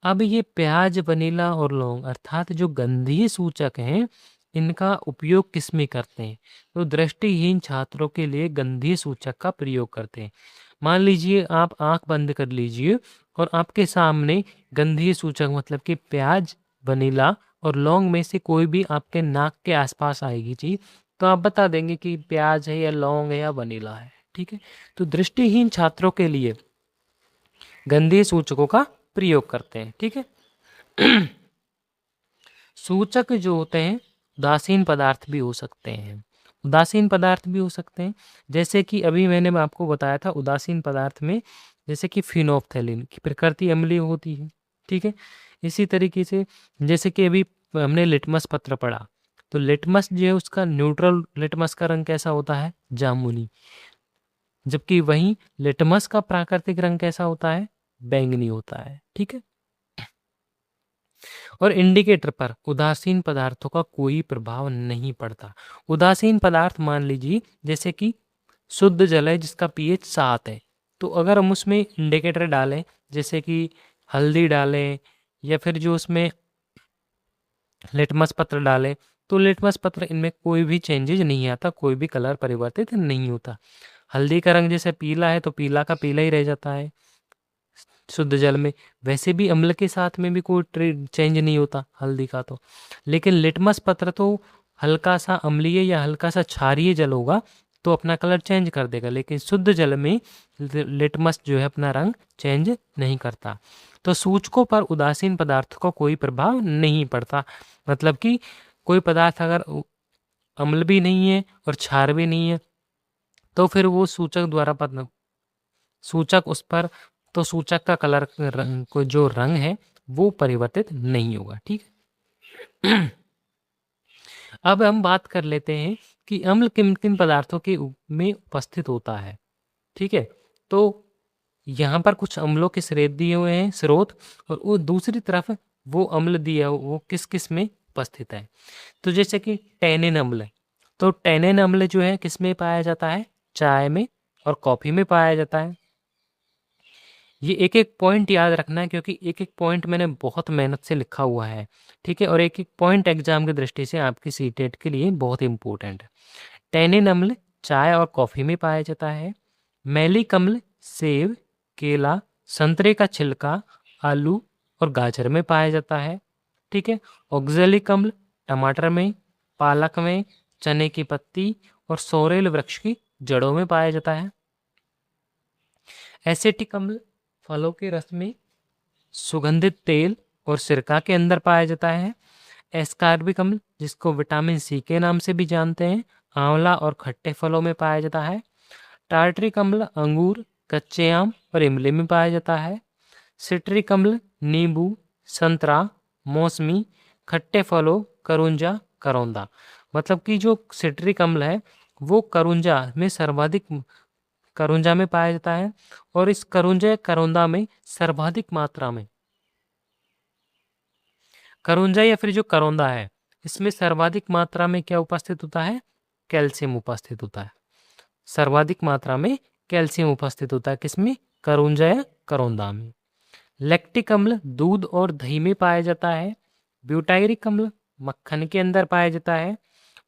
अब ये प्याज, वनीला और लौंग अर्थात जो गंधीय सूचक हैं इनका उपयोग किस में करते हैं? तो दृष्टिहीन छात्रों के लिए गंधीय सूचक का प्रयोग करते हैं। मान लीजिए आप आंख बंद कर लीजिए और आपके सामने गंधीय सूचक मतलब कि प्याज, वनीला और लौंग में से कोई भी आपके नाक के आसपास आएगी चीज, तो आप बता देंगे कि प्याज है या लौंग है या वनीला है। ठीक है, तो दृष्टिहीन छात्रों के लिए गंधीय सूचकों का प्रयोग करते हैं। ठीक है, सूचक जो होते हैं उदासीन पदार्थ भी हो सकते हैं, उदासीन पदार्थ भी हो सकते हैं। जैसे कि अभी मैंने आपको बताया था उदासीन पदार्थ में जैसे कि फिनोप्थेलिन की प्रकृति अम्लीय होती है। ठीक है, इसी तरीके से जैसे कि अभी हमने लिटमस पत्र पढ़ा, तो लिटमस जो है उसका न्यूट्रल लिटमस का रंग कैसा होता है? जामुनी। जबकि वहीं लिटमस का प्राकृतिक रंग कैसा होता है? बैंगनी होता है। ठीक है, और इंडिकेटर पर उदासीन पदार्थों का कोई प्रभाव नहीं पड़ता। उदासीन पदार्थ मान लीजिए जैसे कि शुद्ध जल है जिसका पीएच 7 है, तो अगर हम उसमें इंडिकेटर डालें जैसे कि हल्दी डालें या फिर जो उसमें लिटमस पत्र डालें, तो लिटमस पत्र इनमें कोई भी चेंजेज नहीं आता, कोई भी कलर परिवर्तित नहीं होता। हल्दी का रंग जैसे पीला है तो पीला का पीला ही रह जाता है शुद्ध जल में। वैसे भी अम्ल के साथ में भी कोई चेंज नहीं होता हल्दी का तो। लेकिन लिटमस पत्र तो हल्का सा अम्लीय या हल्का सा क्षारीय जल होगा तो अपना कलर चेंज कर देगा, लेकिन शुद्ध जल में लिटमस जो है अपना रंग चेंज नहीं करता। तो सूचकों पर उदासीन पदार्थ का कोई प्रभाव नहीं पड़ता, मतलब कि कोई पदार्थ अगर अम्ल भी नहीं है और क्षार भी नहीं है तो फिर वो सूचक द्वारा सूचक उस पर, तो सूचक का कलर को जो रंग है वो परिवर्तित नहीं होगा। ठीक है। अब हम बात कर लेते हैं कि अम्ल किन किन पदार्थों के में उपस्थित होता है। ठीक है, तो यहाँ पर कुछ अम्लों के स्रोत दिए हुए हैं, स्रोत, और वो दूसरी तरफ वो अम्ल दिया वो किस किस में उपस्थित है। तो जैसे कि टैनिन अम्ल, तो टैनिन अम्ल जो है किस में पाया जाता है, चाय में और कॉफ़ी में पाया जाता है। ये एक एक पॉइंट याद रखना है, क्योंकि एक एक पॉइंट मैंने बहुत मेहनत से लिखा हुआ है। ठीक है, और एक एक पॉइंट एग्जाम की दृष्टि से आपकी सीटेट के लिए बहुत इंपॉर्टेंट है। टैनिन अम्ल चाय और कॉफ़ी में पाया जाता है। मैलिक अम्ल सेब, केला, संतरे का छिलका, आलू और गाजर में पाया जाता है। ठीक है, ऑक्जेलिक अम्ल टमाटर में, पालक में, चने की पत्ती और सोरेल वृक्ष की जड़ों में पाया जाता है। एसिटिक अम्ल फलों के रस में, सुगंधित तेल और सिरका के अंदर पाया जाता है। एस्कार्बिक अम्ल, जिसको विटामिन सी के नाम से भी जानते हैं, आंवला और खट्टे फलों में पाया जाता है। टार्ट्रिक अम्ल अंगूर, कच्चे आम और इमली में पाया जाता है। सिट्रिक अम्ल नींबू, संतरा, मौसमी, खट्टे फलों, करौंजा, करौंदा। मतलब कि जो सिट्रिक अम्ल है वो करौंजा में पाया जाता है, और इस करौंजा या करौंदा में सर्वाधिक मात्रा में, करौंजा या फिर जो करौंदा है इसमें सर्वाधिक मात्रा में क्या उपस्थित होता है, कैल्शियम उपस्थित होता है। सर्वाधिक मात्रा में कैल्शियम उपस्थित होता है किसमें, करौंजा या करौंदा में। लैक्टिक अम्ल दूध और दही में पाया जाता है। ब्यूटायरिक अम्ल मक्खन के अंदर पाया जाता है।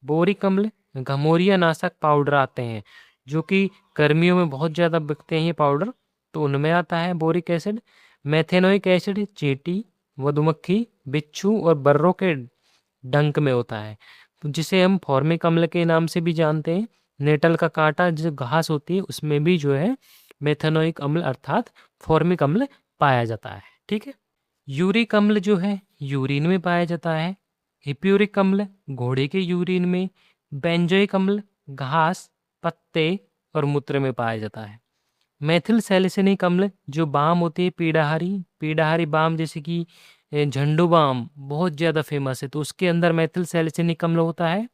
बोरिक अम्ल घमौरिया नाशक पाउडर आते हैं, जो कि गर्मियों में बहुत ज़्यादा बिकते हैं ये पाउडर, तो उनमें आता है बोरिक एसिड। मेथेनोइक एसिड चींटी, मधुमक्खी, बिच्छू और बर्रों के डंक में होता है, जिसे हम फॉर्मिक अम्ल के नाम से भी जानते हैं। नेटल का कांटा जो घास होती है उसमें भी जो है मेथेनोइक अम्ल अर्थात फॉर्मिक अम्ल पाया जाता है। ठीक है, यूरिक अम्ल जो है यूरिन में पाया जाता है। हिप्यूरिक अम्ल घोड़े के यूरिन में। बेंजोइक अम्ल घास, पत्ते और मूत्र में पाया जाता है। मेथिल सैलिसिलिक अम्ल जो बाम होती है, पीड़ाहारी पीड़ाहारी बाम, जैसे कि झंडू बाम बहुत ज़्यादा फेमस है, तो उसके अंदर मेथिल सैलिसिलिक अम्ल होता है।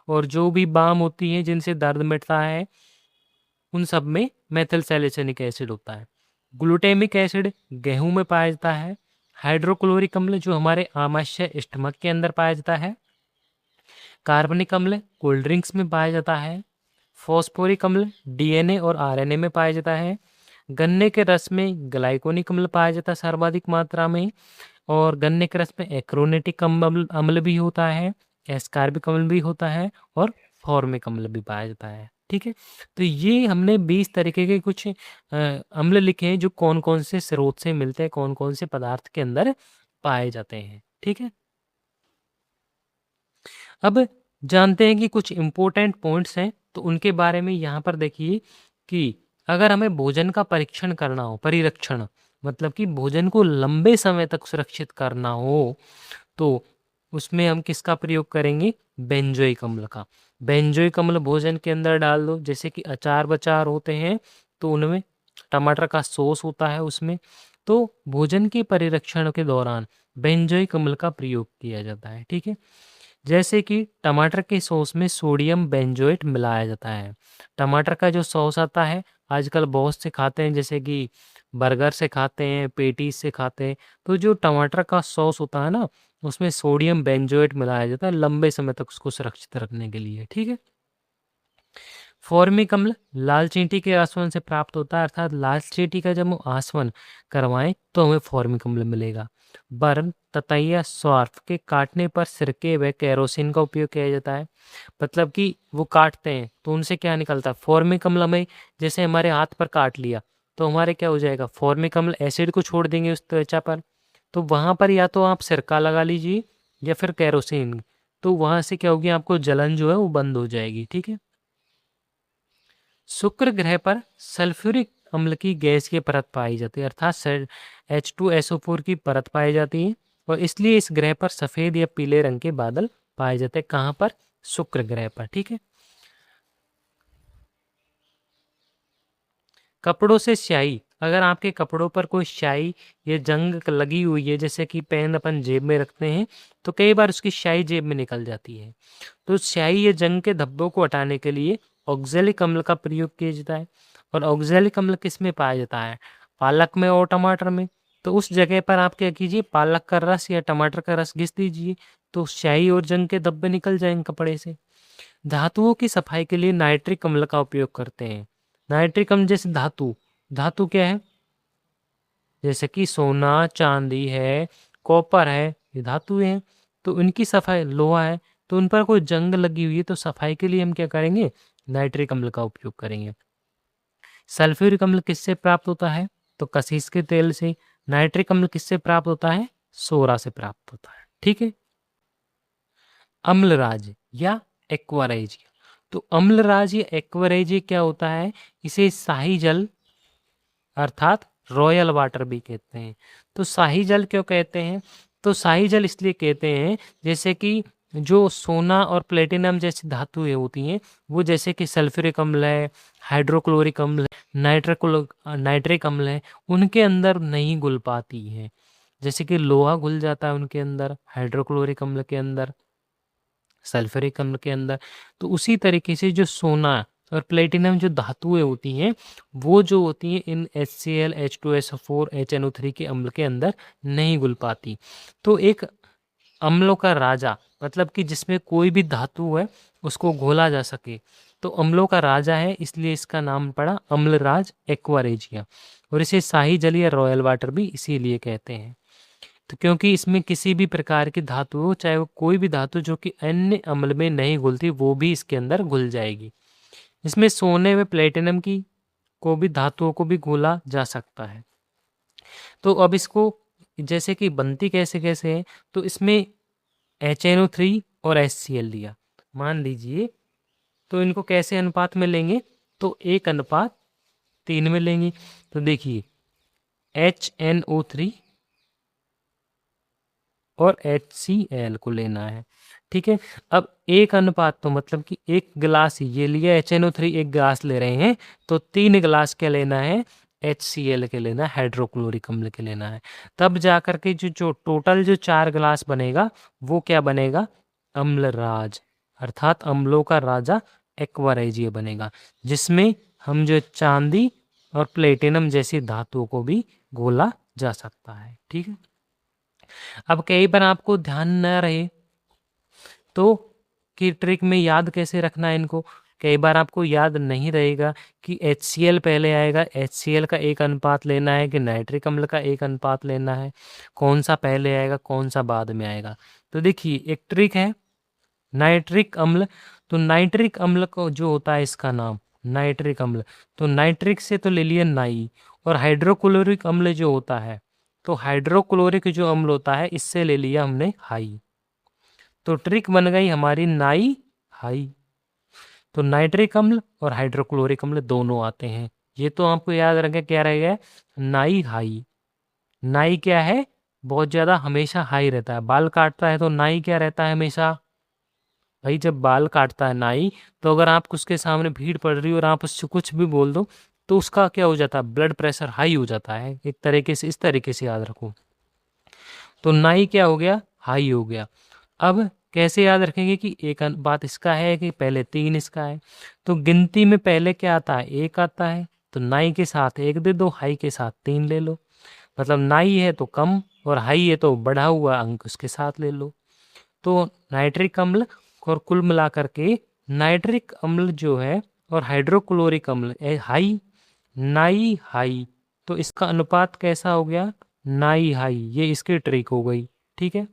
और जो भी बाम होती हैं जिनसे दर्द मिटता है उन सब में मेथिल सैलिसिलिक एसिड होता है। ग्लूटामिक एसिड गेहूं में पाया जाता है। हाइड्रोक्लोरिक अम्ल जो हमारे आमाशय स्टमक के अंदर पाया जाता है। कार्बनिक अम्ल कोल्ड ड्रिंक्स में पाया जाता है। फॉस्फोरिक अम्ल डीएनए और आरएनए में पाया जाता है। गन्ने के रस में ग्लाइकोनिक अम्ल पाया जाता है सर्वाधिक मात्रा में। और गन्ने के रस में एक्रोनेटिक अम्ल अम्ल भी होता है, एस्कार्बिक अम्ल भी होता है और फॉर्मिक अम्ल भी पाया जाता है। ठीक है, तो ये हमने 20 तरीके के कुछ अम्ल लिखे हैं जो कौन कौन से स्रोत से मिलते हैं, कौन कौन से पदार्थ के अंदर पाए जाते हैं। ठीक है, अब जानते हैं कि कुछ इम्पोर्टेंट पॉइंट्स हैं, तो उनके बारे में यहाँ पर देखिए कि अगर हमें भोजन का परीक्षण करना हो, परिरक्षण मतलब कि भोजन को लंबे समय तक सुरक्षित करना हो, तो उसमें हम किसका प्रयोग करेंगे, बेंजोइक अम्ल का। बेंजोइक अम्ल भोजन के अंदर डाल दो, जैसे कि अचार बचार होते हैं तो उनमें टमाटर का सॉस होता है उसमें, तो भोजन के परिरक्षण के दौरान बेंजोइक अम्ल का प्रयोग किया जाता है। ठीक है, जैसे कि टमाटर के सॉस में सोडियम बेंजोएट मिलाया जाता है। टमाटर का जो सॉस आता है आजकल बहुत से खाते हैं, जैसे कि बर्गर से खाते हैं, पेटीज से खाते हैं, तो जो टमाटर का सॉस होता है ना उसमें सोडियम बेंजोएट मिलाया जाता है लंबे समय तक उसको सुरक्षित रखने के लिए। ठीक है, फॉर्मिक अम्ल लाल चींटी के आसवन से प्राप्त होता है, अर्थात लाल चींटी का जब हम आसवन करवाएं तो हमें फॉर्मिक अम्ल मिलेगा। बर्न, ततैया, स्वार्थ के काटने पर सिरके व केरोसिन का उपयोग किया जाता है। मतलब कि वो काटते हैं तो उनसे क्या निकलता है, फॉर्मिक अम्ल। हमें जैसे हमारे हाथ पर काट लिया तो हमारे क्या हो जाएगा, फॉर्मिक अम्ल एसिड को छोड़ देंगे उस त्वचा पर, तो वहाँ पर या तो आप सिरका लगा लीजिए या फिर केरोसिन, तो वहाँ से क्या होगी, आपको जलन जो है वो बंद हो जाएगी। ठीक है, शुक्र ग्रह पर सल्फ्यूरिक अम्ल की गैस की परत पाई जाती है, अर्थात H2SO4 की परत पाई जाती है, और इसलिए इस ग्रह पर सफ़ेद या पीले रंग के बादल पाए जाते हैं। कहाँ पर, शुक्र ग्रह पर। ठीक है, कपड़ों से स्याही अगर आपके कपड़ों पर कोई स्याही या जंग लगी हुई है, जैसे कि पेन अपन जेब में रखते हैं, तो कई बार उसकी स्याही जेब में निकल जाती है। तो स्याही या जंग के धब्बों को हटाने के लिए ऑक्जेलिक अम्ल का प्रयोग किया जाता है। और ऑक्जेलिक अम्ल किस में पाया जाता है? पालक में और टमाटर में। तो उस जगह पर आप क्या कीजिए, पालक का रस या टमाटर का रस घिस दीजिए, तो स्याही और जंग के धब्बे निकल जाएंगे कपड़े से। धातुओं की सफाई के लिए नाइट्रिक अम्ल का उपयोग करते हैं। नाइट्रिक अम्ल जैसे धातु, धातु क्या है? जैसे कि सोना, चांदी है, कॉपर है, ये धातु हैं। तो इनकी सफाई, लोहा है, तो उन पर कोई जंग लगी हुई है तो सफाई के लिए हम क्या करेंगे? नाइट्रिक अम्ल का उपयोग करेंगे। सल्फ्यूरिक अम्ल किससे प्राप्त होता है? तो कसीस के तेल से। नाइट्रिक अम्ल किससे प्राप्त होता है? सोरा से प्राप्त होता है। ठीक है। अम्लराज या एक्वारेजिया। तो अम्लराज या एक्वारेजिया क्या होता है? इसे शाही जल अर्थात रॉयल वाटर भी कहते हैं। तो शाही जल क्यों कहते हैं? तो शाही जल इसलिए कहते हैं जैसे कि जो सोना और प्लेटिनम जैसी धातुएं होती हैं, वो जैसे कि सल्फ्यूरिक अम्ल है, हाइड्रोक्लोरिक अम्ल है, नाइट्रिक अम्ल है, उनके अंदर नहीं घुल पाती हैं। जैसे कि लोहा घुल जाता है उनके अंदर, हाइड्रोक्लोरिक अम्ल के अंदर, सल्फ्यूरिक अम्ल के अंदर। तो उसी तरीके से जो सोना और प्लेटिनम जो धातुएं होती हैं, वो जो होती हैं इन HCl, H2SO4, HNO3 के अम्ल के अंदर नहीं घुल पाती। तो एक अम्लों का राजा, मतलब कि जिसमें कोई भी धातु है उसको घोला जा सके, तो अम्लों का राजा है, इसलिए इसका नाम पड़ा अम्लराज एक्वारेजिया। और इसे शाही जल या रॉयल वाटर भी इसीलिए कहते हैं। तो क्योंकि इसमें किसी भी प्रकार की धातु हो, चाहे वो कोई भी धातु जो कि अन्य अम्ल में नहीं घुलती, वो भी इसके अंदर घुल जाएगी। इसमें सोने व प्लेटिनम की को भी धातुओं को भी घोला जा सकता है। तो अब इसको जैसे कि बनती कैसे कैसे है, तो इसमें HNO3 और HCl लिया, मान लीजिए, तो इनको कैसे अनुपात में लेंगे? तो 1:3 में लेंगे। तो देखिए HNO3 और HCl को लेना है। ठीक है। अब 1:, तो मतलब कि 1 गिलास ही ये लिया, HNO3 1 गिलास ले रहे हैं, तो 3 गिलास क्या लेना है? HCl के लेना है, हाइड्रोक्लोरिक अम्ल के लेना है। तब जा कर के जो टोटल जो 4 गिलास बनेगा, वो क्या बनेगा? अम्लराज अर्थात अम्लों का राजा एक्वारेजिया बनेगा, जिसमें हम जो चांदी और प्लेटिनम जैसी धातुओं को भी घोला जा सकता है। ठीक है। अब कई बार आपको ध्यान न रहे तो कि ट्रिक में याद कैसे रखना है इनको। कई बार आपको याद नहीं रहेगा कि HCl पहले आएगा, HCl का 1 अनुपात लेना है कि नाइट्रिक अम्ल का 1 अनुपात लेना है, कौन सा पहले आएगा कौन सा बाद में आएगा। तो देखिए एक ट्रिक है, नाइट्रिक अम्ल। तो नाइट्रिक अम्ल को जो होता है इसका नाम नाइट्रिक अम्ल, तो नाइट्रिक से तो ले लिया नाई, और हाइड्रोक्लोरिक अम्ल जो होता है, तो हाइड्रोक्लोरिक जो अम्ल होता है इससे ले लिया हमने हाई। तो ट्रिक बन गई हमारी नाई हाई। तो नाइट्रिक अम्ल और हाइड्रोक्लोरिक अम्ल दोनों आते हैं। ये तो आपको याद रखें, क्या रहेगा? नाई हाई। नाई क्या है? बहुत ज़्यादा हमेशा हाई रहता है। बाल काटता है तो नाई क्या रहता है हमेशा? भाई जब बाल काटता है नाई, तो अगर आप उसके सामने भीड़ पड़ रही हो और आप उससे कुछ भी बोल दो, तो उसका क्या हो जाता है? ब्लड प्रेशर हाई हो जाता है। एक तरीके से, इस तरीके से याद रखो। तो नाई क्या हो गया? हाई हो गया। अब कैसे याद रखेंगे कि बात इसका है कि पहले 3 इसका है। तो गिनती में पहले क्या आता है? 1 आता है। तो नाई के साथ 1 दे दो, हाई के साथ 3 ले लो। मतलब नाई है तो कम और हाई है तो बढ़ा हुआ अंक उसके साथ ले लो। तो नाइट्रिक अम्ल और कुल मिलाकर के नाइट्रिक अम्ल जो है और हाइड्रोक्लोरिक अम्ल हाई, नाई हाई, तो इसका अनुपात कैसा हो गया? नाई हाई। ये इसकी ट्रिक हो गई। ठीक है,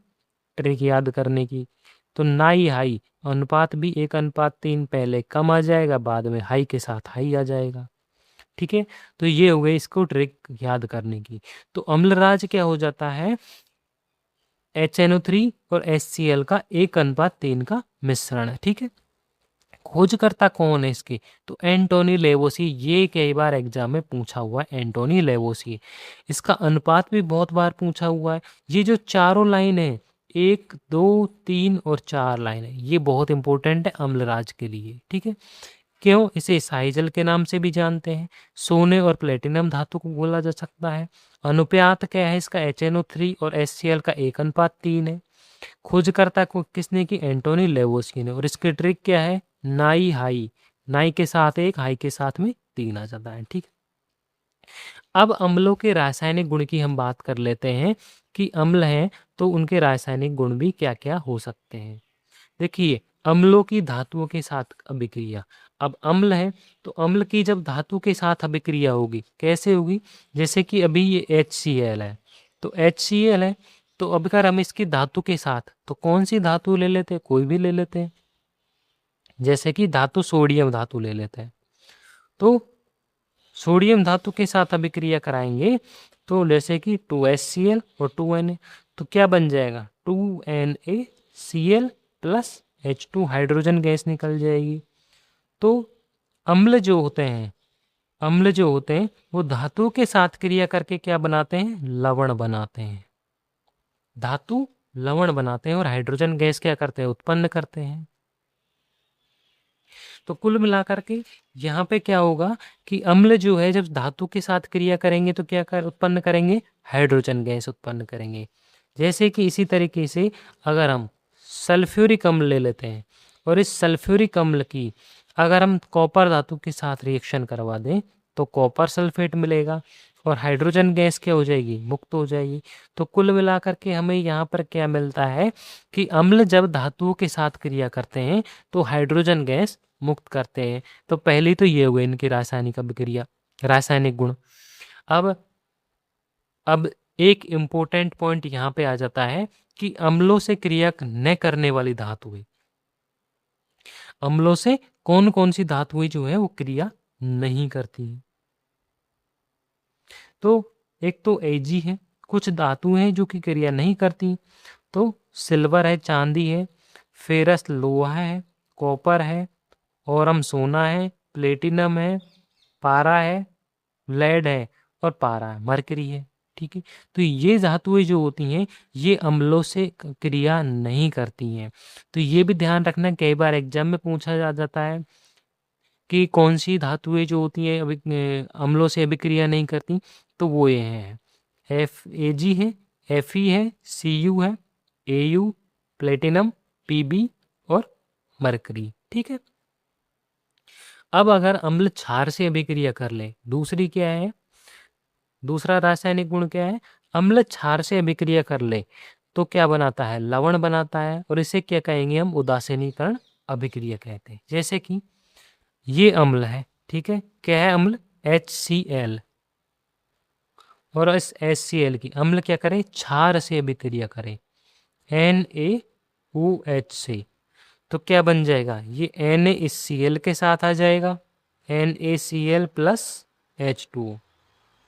ट्रिक याद करने की। तो नाई हाई अनुपात भी 1:3 पहले कम आ जाएगा, बाद में हाई के साथ हाई आ जाएगा। ठीक है, तो ये हो गई इसको ट्रिक याद करने की। तो अम्लराज क्या हो जाता है? HNO3 और HCl का 1:3 का मिश्रण है। ठीक है। खोजकर्ता कौन है इसके? तो एंटोनी लेवोसी। ये कई बार एग्जाम में पूछा हुआ है, एंटोनी लेवोसी। इसका अनुपात भी बहुत बार पूछा हुआ है। ये जो चारों लाइन है, 1, 2, 3 और 4 लाइन है, ये बहुत इंपॉर्टेंट है अम्लराज के लिए। ठीक है। क्यों? इसे स्याही जल के नाम से भी जानते हैं। सोने और प्लेटिनम धातु को बोला जा सकता है। अनुपात क्या है इसका? HNO3 और HCl का 1:3 है। खोजकर्ता को किसने की? एंटोनी लेवोस्की ने। और इसकी ट्रिक क्या है? नाई हाई, नाई के साथ 1, हाई के साथ में 3 आ जाता है। ठीक। अब अम्लों के रासायनिक गुण की हम बात कर लेते हैं कि अम्ल हैं तो उनके रासायनिक गुण भी क्या क्या हो सकते हैं। देखिए, अम्लों की धातुओं के साथ अभिक्रिया। अब अम्ल है तो अम्ल की जब धातु के साथ अभिक्रिया होगी, कैसे होगी? जैसे कि अभी ये HCl है, तो HCl है, तो अब अगर हम इसकी धातु के साथ, तो कौन सी धातु ले लेते हैं? कोई भी ले लेते हैं। जैसे कि धातु सोडियम धातु ले लेते हैं, तो सोडियम धातु के साथ अभिक्रिया कराएंगे तो जैसे कि 2HCl और 2Na, तो क्या बन जाएगा? 2NaCl plus H2, hydrogen gas निकल जाएगी। तो अम्ल जो होते हैं, अम्ल जो होते हैं वो धातु के साथ क्रिया करके क्या बनाते हैं? लवण बनाते हैं। धातु लवण बनाते हैं और हाइड्रोजन गैस क्या करते हैं? उत्पन्न करते हैं। तो कुल मिलाकर के यहाँ पे क्या होगा कि अम्ल जो है जब धातु के साथ क्रिया करेंगे तो क्या कर उत्पन्न करेंगे? हाइड्रोजन गैस उत्पन्न करेंगे। जैसे कि इसी तरीके से अगर हम सल्फ्यूरिक अम्ल ले लेते हैं और इस सल्फ्यूरिक अम्ल की अगर हम कॉपर धातु के साथ रिएक्शन करवा दें तो कॉपर सल्फेट मिलेगा और हाइड्रोजन गैस क्या हो जाएगी? मुक्त हो जाएगी। तो कुल मिलाकर के हमें यहाँ पर क्या मिलता है कि अम्ल जब धातुओं के साथ क्रिया करते हैं तो हाइड्रोजन गैस मुक्त करते हैं। तो पहली तो ये हुए इनकी रासायनिक अभिक्रिया, रासायनिक गुण। अब एक इम्पोर्टेंट पॉइंट यहाँ पे आ जाता है कि अम्लों से क्रिया न करने वाली धातुएं, अम्लों से कौन कौन सी धातुएं जो है वो क्रिया नहीं करती हैं। तो एक तो Ag है, कुछ धातुएं हैं जो कि क्रिया नहीं करती। तो सिल्वर है, चांदी है, फेरस लोहा है, कॉपर है, ओरम सोना है, प्लेटिनम है, पारा है, लेड है और पारा है, मरकरी है। ठीक है, तो ये धातुएं जो होती हैं ये अम्लों से क्रिया नहीं करती हैं। तो ये भी ध्यान रखना, कई बार एग्जाम में पूछा जा जाता है कि कौन सी धातुएं जो होती हैं अम्लों से अभिक्रिया नहीं करती। तो वो ये हैं, Ag है, Fe है, Cu है, Au, प्लेटिनम, Pb और मरकरी। ठीक है। अब अगर अम्ल क्षार से अभिक्रिया कर ले, दूसरी क्या है? दूसरा रासायनिक गुण क्या है? अम्ल क्षार से अभिक्रिया कर ले तो क्या बनाता है? लवण बनाता है और इसे क्या कहेंगे हम? उदासीनीकरण अभिक्रिया कहते हैं। जैसे कि ये अम्ल है, ठीक है, क्या है अम्ल? HCl, और इस HCl की अम्ल क्या करे? क्षार से अभिक्रिया करे, NaOH से। तो क्या बन जाएगा? ये Na इस Cl के साथ आ जाएगा, NaCl प्लस H2O,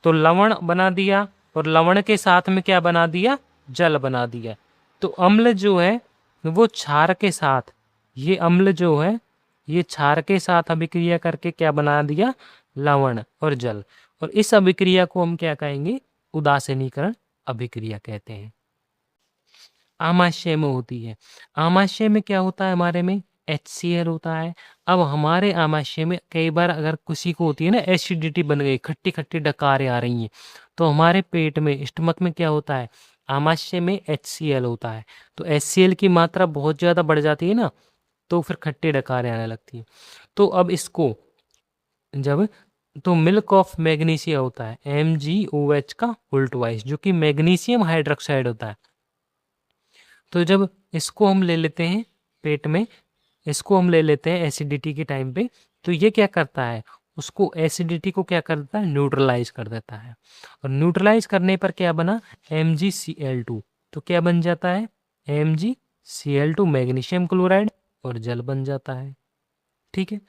तो लवण बना दिया और लवण के साथ में क्या बना दिया? जल बना दिया। तो अम्ल जो है वो क्षार के साथ, ये अम्ल जो है ये क्षार के साथ अभिक्रिया करके क्या बना दिया? लवण और जल। और इस अभिक्रिया को हम क्या कहेंगे? उदासीनीकरण अभिक्रिया कहते हैं। आमाशय में होती है। आमाशय में क्या होता है? हमारे में HCl होता है। अब हमारे आमाशय में कई बार अगर किसी को होती है ना एसिडिटी बन गई, खट्टी खट्टी डकारें आ रही हैं, तो हमारे पेट में, स्टमक में क्या होता है? आमाशय में HCl होता है। तो HCl की मात्रा बहुत ज़्यादा बढ़ जाती है ना, तो फिर खट्टी डकारें आने लगती हैं। तो अब इसको जब, तो मिल्क ऑफ मैग्नीशिया होता है, MgOH का उल्टवाइज, जो कि मैग्नीशियम हाइड्रोक्साइड होता है। तो जब इसको हम ले लेते हैं पेट में, इसको हम ले लेते हैं एसिडिटी के टाइम पे, तो ये क्या करता है? उसको एसिडिटी को क्या करता है? न्यूट्रलाइज कर देता है। और न्यूट्रलाइज करने पर क्या बना? MgCl2। तो क्या बन जाता है? MgCl2, मैग्नीशियम क्लोराइड, और जल बन जाता है। ठीक है,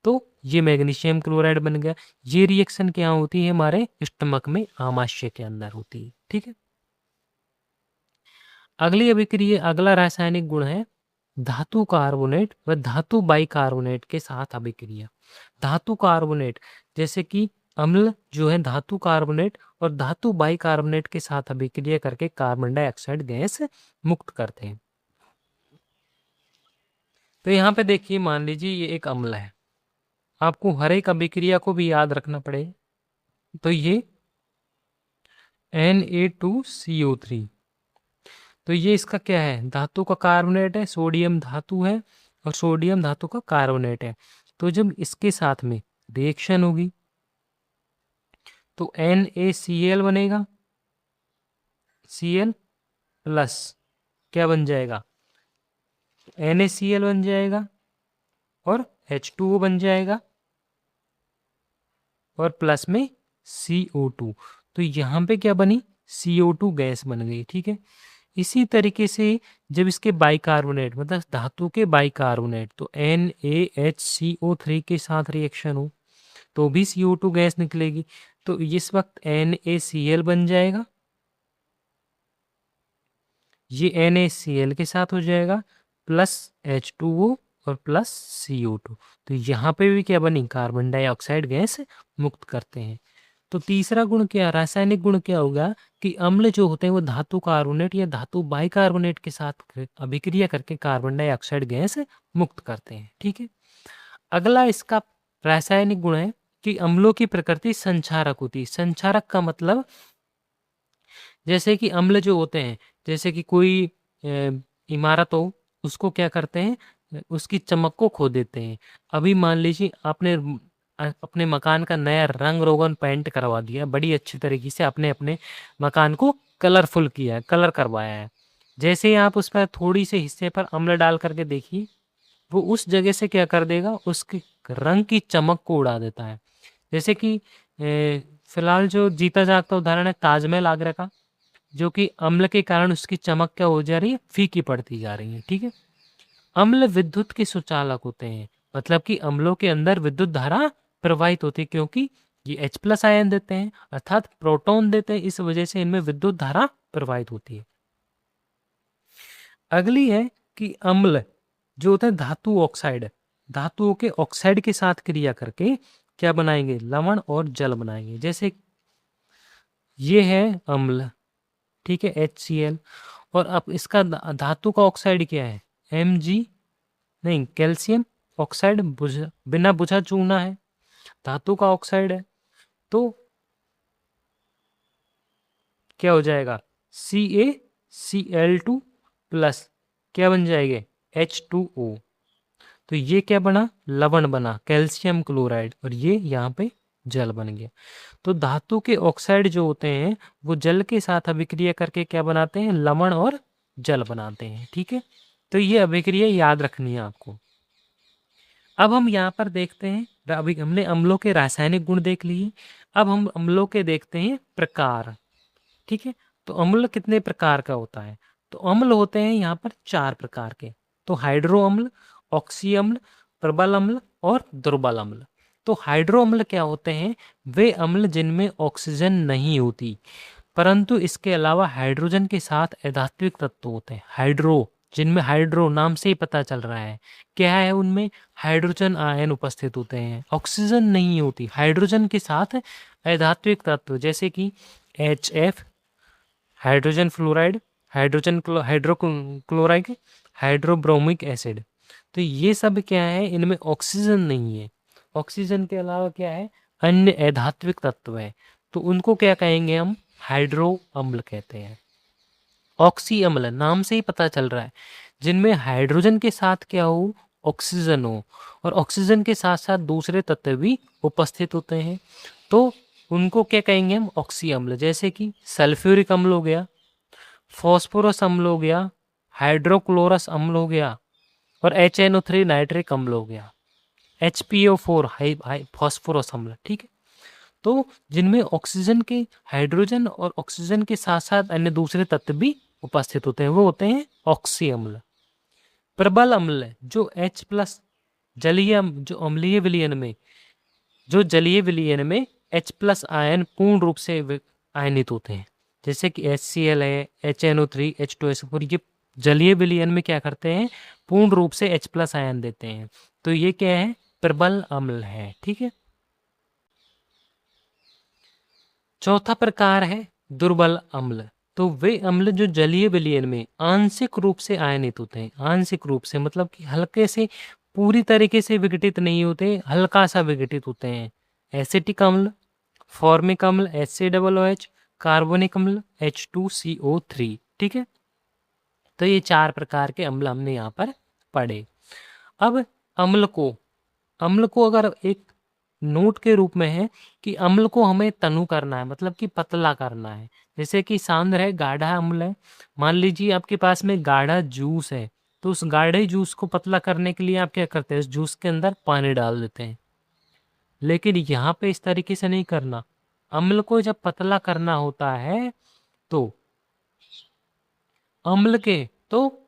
तो ये मैग्नीशियम क्लोराइड बन गया। ये रिएक्शन क्या होती है? हमारे स्टमक में, आमाशय के अंदर होती है। ठीक है, अगली अभिक्रिया, अगला रासायनिक गुण है धातु कार्बोनेट व धातु बाइकार्बोनेट के साथ अभिक्रिया। धातु कार्बोनेट, जैसे कि अम्ल जो है धातु कार्बोनेट और धातु बाइकार्बोनेट के साथ अभिक्रिया करके कार्बन डाइऑक्साइड गैस मुक्त करते हैं। तो यहाँ पे देखिए, मान लीजिए ये एक अम्ल है, आपको हर एक अभिक्रिया को भी याद रखना पड़ेगा। तो ये Na2CO3, तो ये इसका क्या है, धातु का कार्बोनेट है, सोडियम धातु है और सोडियम धातु का कार्बोनेट है। तो जब इसके साथ में रिएक्शन होगी तो NaCl बनेगा, Cl प्लस क्या बन जाएगा, NaCl बन जाएगा और H2O बन जाएगा और प्लस में CO2। तो यहाँ पे क्या बनी, CO2 गैस बन गई। ठीक है, इसी तरीके से जब इसके बाइकार्बोनेट मतलब धातु के बाइकार्बोनेट तो NaHCO3 के साथ रिएक्शन हो तो भी CO2 गैस निकलेगी। तो इस वक्त NaCl बन जाएगा, ये NaCl के साथ हो जाएगा प्लस H2O और प्लस CO2। तो यहाँ पे भी क्या बनी, कार्बन डाइऑक्साइड गैस मुक्त करते हैं। तो तीसरा गुण क्या, रासायनिक गुण क्या होगा कि अम्ल जो होते हैं वो धातु कार्बोनेट या धातु बाइकार्बोनेट के साथ अभिक्रिया करके कार्बन डाइऑक्साइड गैस मुक्त करते हैं। ठीक है, अगला इसका रासायनिक गुण है कि अम्लों की प्रकृति संक्षारक होती है। संक्षारक का मतलब जैसे कि अम्ल जो होते हैं, जैसे कि कोई इमारत हो उसको क्या करते हैं, उसकी चमक को खो देते हैं। अभी मान लीजिए आपने अपने मकान का नया रंग रोगन पेंट करवा दिया, बड़ी अच्छी तरीके से आपने अपने मकान को कलरफुल किया है, कलर करवाया है। जैसे ही आप उस पर थोड़ी से हिस्से पर अम्ल डाल करके देखिए, वो उस जगह से क्या कर देगा, उसके रंग की चमक को उड़ा देता है। जैसे कि फिलहाल जो जीता जागता उदाहरण है ताजमहल आगरा का, जो कि अम्ल के कारण उसकी चमक क्या हो जा रही है, फीकी पड़ती जा रही है। ठीक है, अम्ल विद्युत के सुचालक होते हैं, मतलब कि अम्लों के अंदर विद्युत धारा प्रवाहित होती है क्योंकि ये H+ आयन देते हैं अर्थात प्रोटॉन देते हैं, इस वजह से इनमें विद्युत धारा प्रवाहित होती है। अगली है कि अम्ल जो होते हैं धातु ऑक्साइड, धातुओं के ऑक्साइड के साथ क्रिया करके क्या बनाएंगे, लवण और जल बनाएंगे। जैसे ये है अम्ल, ठीक है, HCl, और अब इसका धातु का ऑक्साइड क्या है, Mg नहीं, कैल्शियम ऑक्साइड बिना बुझा चूना है, धातु का ऑक्साइड है। तो क्या हो जाएगा, CaCl2 प्लस क्या बन जाएंगे, H2O। तो ये क्या बना, लवण बना, कैल्शियम क्लोराइड, और ये यहाँ पे जल बन गया। तो धातु के ऑक्साइड जो होते हैं वो जल के साथ अभिक्रिया करके क्या बनाते हैं, लवण और जल बनाते हैं। ठीक है, तो ये अभिक्रिया याद रखनी है आपको। अब हम यहाँ पर देखते हैं, अभी हमने अम्लों के रासायनिक गुण देख लिए, अब हम अम्लों के देखते हैं प्रकार। ठीक है, तो अम्ल कितने प्रकार का होता है, तो अम्ल होते हैं यहाँ पर 4 प्रकार के। तो हाइड्रो अम्ल, ऑक्सी अम्ल, प्रबल अम्ल और दुर्बल अम्ल। तो हाइड्रो अम्ल क्या होते हैं, वे अम्ल जिनमें ऑक्सीजन नहीं होती परंतु इसके अलावा हाइड्रोजन के साथ अधात्विक तत्व होते हैं। हाइड्रो, जिनमें हाइड्रो नाम से ही पता चल रहा है क्या है, उनमें हाइड्रोजन आयन उपस्थित होते हैं, ऑक्सीजन नहीं होती, हाइड्रोजन के साथ अधात्विक तत्व जैसे कि HF hydrogen fluoride, hydrochloride, hydrobromic acid. तो ये सब क्या है, इनमें ऑक्सीजन नहीं है, ऑक्सीजन के अलावा क्या है, अन्य अधात्विक तत्व है, तो उनको क्या कहेंगे हम, हाइड्रो अम्ल कहते हैं। ऑक्सी अम्ल नाम से ही पता चल रहा है, जिनमें हाइड्रोजन के साथ क्या हो, ऑक्सीजन हो, और ऑक्सीजन के साथ साथ दूसरे तत्व भी उपस्थित होते हैं, तो उनको क्या कहेंगे हम, ऑक्सी अम्ल। जैसे कि सल्फ्यूरिक अम्ल हो गया, फॉस्फोरस अम्ल हो गया, हाइड्रोक्लोरस अम्ल हो गया, और HNO3 नाइट्रिक अम्ल हो गया, HPO4 हाई फॉस्फोरस अम्ल। ठीक है, तो जिनमें ऑक्सीजन के, हाइड्रोजन और ऑक्सीजन के साथ साथ अन्य दूसरे तत्व भी उपस्थित होते हैं, वो होते हैं ऑक्सी अम्ल। प्रबल अम्ल जो H+ जलीय, जो अम्लीय विलयन में, जो जलीय विलयन में H+ आयन पूर्ण रूप से आयनित होते हैं, जैसे कि HCl है, HNO3, H2SO4, ये जलीय विलयन में क्या करते हैं, पूर्ण रूप से H+ आयन देते हैं, तो ये क्या है, प्रबल अम्ल है। ठीक है, चौथा प्रकार है दुर्बल अम्ल। तो वे अम्ल जो जलीय विलयन में आंशिक रूप से आयनित होते हैं, आंशिक रूप से मतलब कि हल्के से पूरी तरीके से विघटित नहीं होते, हल्का सा विघटित होते हैं। एसिटिक अम्ल, फॉर्मिक अम्ल HCOOH, कार्बोनिक अम्ल H2CO3। ठीक है, तो ये 4 प्रकार के अम्ल हमने यहाँ पर पढ़े। अब अम्ल को अगर एक नोट के रूप में है कि अम्ल को हमें तनु करना है, मतलब कि पतला करना है। जैसे कि सांद्र है, गाढ़ा अम्ल है। मान लीजिए आपके पास में गाढ़ा जूस है, तो उस गाढ़े जूस को पतला करने के लिए आप क्या करते हैं, उस जूस के अंदर पानी डाल देते हैं। लेकिन यहाँ पे इस तरीके से नहीं करना। अम्ल को जब पतला करना होता है तो अम्ल के तो